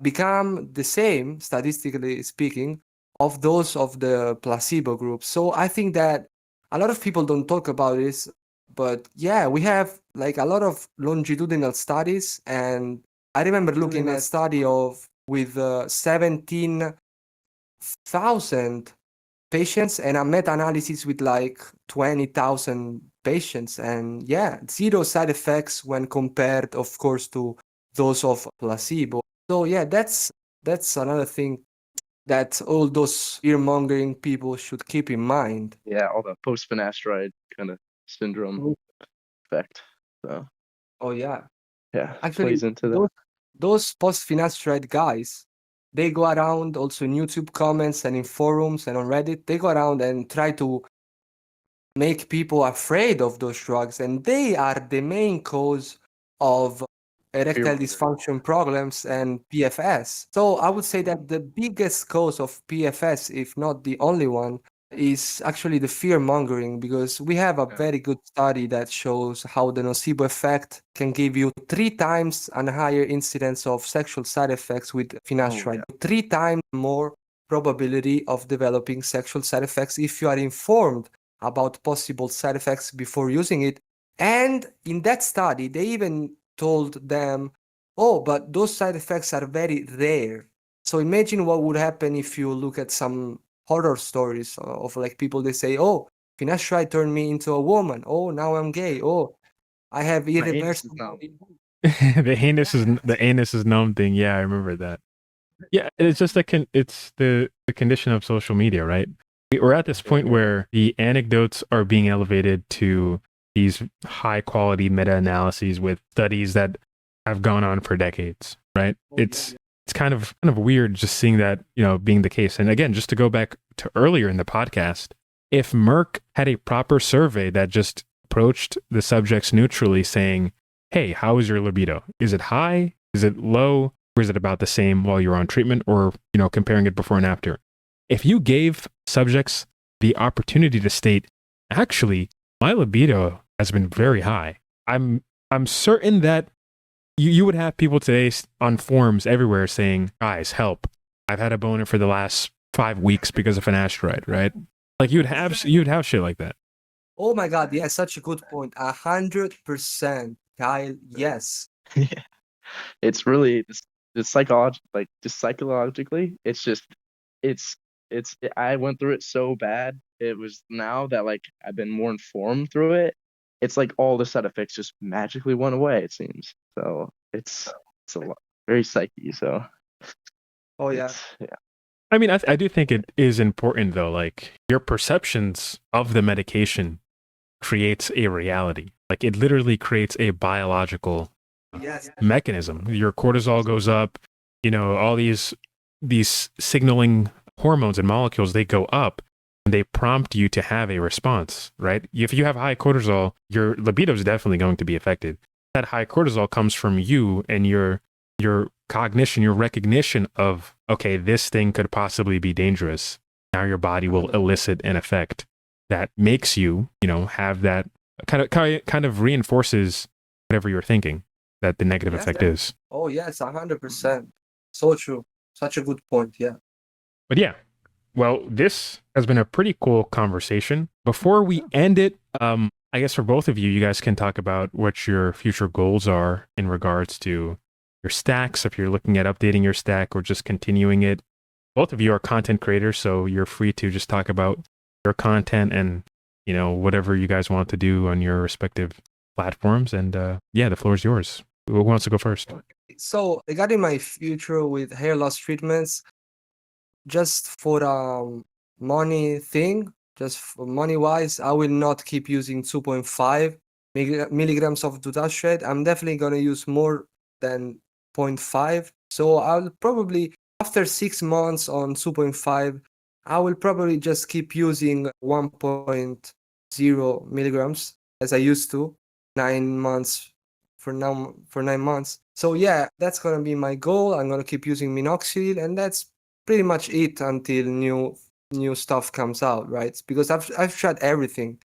become the same, statistically speaking, of those of the placebo group. So I think that a lot of people don't talk about this, but yeah, we have like a lot of longitudinal studies. And I remember looking at a study with 17,000 patients and a meta-analysis with like 20,000 patients, and yeah, zero side effects when compared, of course, to those of placebo. So yeah, that's another thing that all those fear-mongering people should keep in mind. Yeah, all the post-finasteride kind of syndrome effect. So Oh yeah, yeah, actually, plays into that. those post-finasteride guys, they go around also in YouTube comments and in forums and on Reddit. They go around and try to make people afraid of those drugs, and they are the main cause of erectile dysfunction problems and PFS. So I would say that the biggest cause of PFS, if not the only one, is actually the fear mongering, because we have a very good study that shows how the nocebo effect can give you 3 times a higher incidence of sexual side effects with finasteride, 3 times more probability of developing sexual side effects if you are informed about possible side effects before using it. And in that study, they even told them, oh, but those side effects are very rare. So imagine what would happen if you look at some horror stories of like people, they say, oh, finasteride turned me into a woman. Oh, now I'm gay. Oh, I have My anus is irreversible. numb. The anus is numb thing. Yeah, I remember that. Yeah, it's just it's the condition of social media, right? We're at this point where the anecdotes are being elevated to these high quality meta analyses with studies that have gone on for decades, right? It's kind of weird just seeing that, being the case. And again, just to go back to earlier in the podcast, if Merck had a proper survey that just approached the subjects neutrally saying, hey, how is your libido? Is it high? Is it low? Or is it about the same while you're on treatment, or, comparing it before and after? If you gave subjects the opportunity to state, actually, my libido has been very high, I'm certain that you would have people today on forums everywhere saying, guys, help. I've had a boner for the last 5 weeks because of finasteride, right? Like you'd have shit like that. Oh my God, yeah, such a good point. 100%, Kyle. Yes. Yeah. It's really it's psychologically, I went through it so bad. It was now that like I've been more informed through it. It's like all the side effects just magically went away, it seems. So it's a lot, very psyche. So Oh yeah. yeah. I mean, I do think it is important though. Like your perceptions of the medication creates a reality. Like it literally creates a biological Yes. mechanism. Your cortisol goes up, all these signaling hormones and molecules, they go up and they prompt you to have a response, right? If you have high cortisol, your libido is definitely going to be affected. That high cortisol comes from you and your cognition, your recognition of, okay, this thing could possibly be dangerous. Now your body will elicit an effect that makes you, have that kind of reinforces whatever you're thinking that the negative Yes. effect is. Oh yes, 100%. So true. Such a good point. Yeah. But yeah, well, this has been a pretty cool conversation. Before we end it, I guess for both of you, you guys can talk about what your future goals are in regards to your stacks, if you're looking at updating your stack or just continuing it. Both of you are content creators, so you're free to just talk about your content and, whatever you guys want to do on your respective platforms. And yeah, the floor is yours. Who wants to go first? So regarding my future with hair loss treatments, just for money thing, just for money wise, I will not keep using 2.5 milligrams of dutasteride. I'm definitely gonna use more than 0.5. So I'll probably, after 6 months on 2.5, I will probably just keep using 1.0 milligrams as I used to 9 months for 9 months. So yeah, that's gonna be my goal. I'm gonna keep using minoxidil, and that's pretty much it until new stuff comes out, right? Because I've tried everything.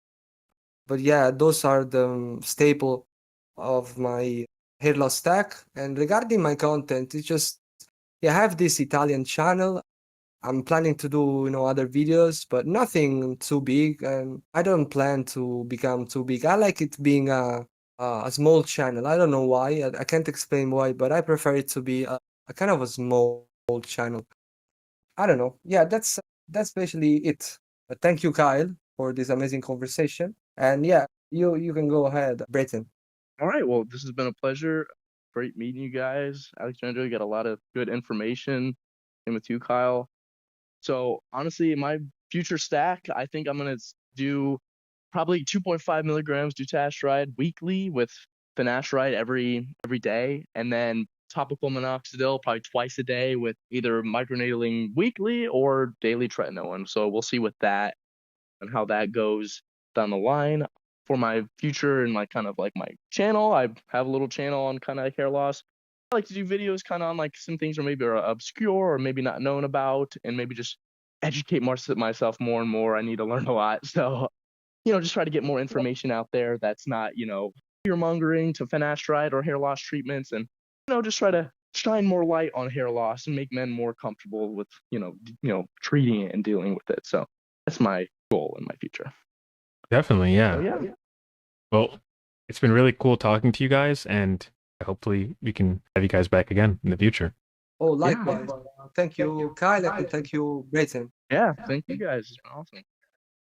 But yeah, those are the staple of my hair loss stack. And regarding my content, it's just, yeah, I have this Italian channel. I'm planning to do, other videos, but nothing too big. And I don't plan to become too big. I like it being a small channel. I don't know why. I can't explain why, but I prefer it to be a kind of a small channel. I don't know. Yeah, that's basically it. Thank you, Kyle, for this amazing conversation. And yeah, you can go ahead, Braeten. All right. Well, this has been a pleasure. Great meeting you guys. Alessandro, you got a lot of good information. Same with you, Kyle. So honestly, my future stack, I think I'm gonna do probably 2.5 milligrams dutasteride weekly with finasteride every day, and then topical minoxidil probably twice a day with either microneedling weekly or daily tretinoin. So we'll see with that and how that goes down the line. For my future and like kind of like my channel, I have a little channel on kind of hair loss. I like to do videos kind of on like some things that maybe are obscure or maybe not known about, and maybe just educate myself more and more. I need to learn a lot. So, just try to get more information out there that's not, fear mongering to finasteride or hair loss treatments, and, just try to shine more light on hair loss and make men more comfortable with, treating it and dealing with it. So that's my goal in my future. Definitely, yeah. So, yeah. Well, it's been really cool talking to you guys, and hopefully we can have you guys back again in the future. Oh, likewise. Thank you, Kyle, and thank you, Braeten. Yeah, thank you guys. It's been awesome.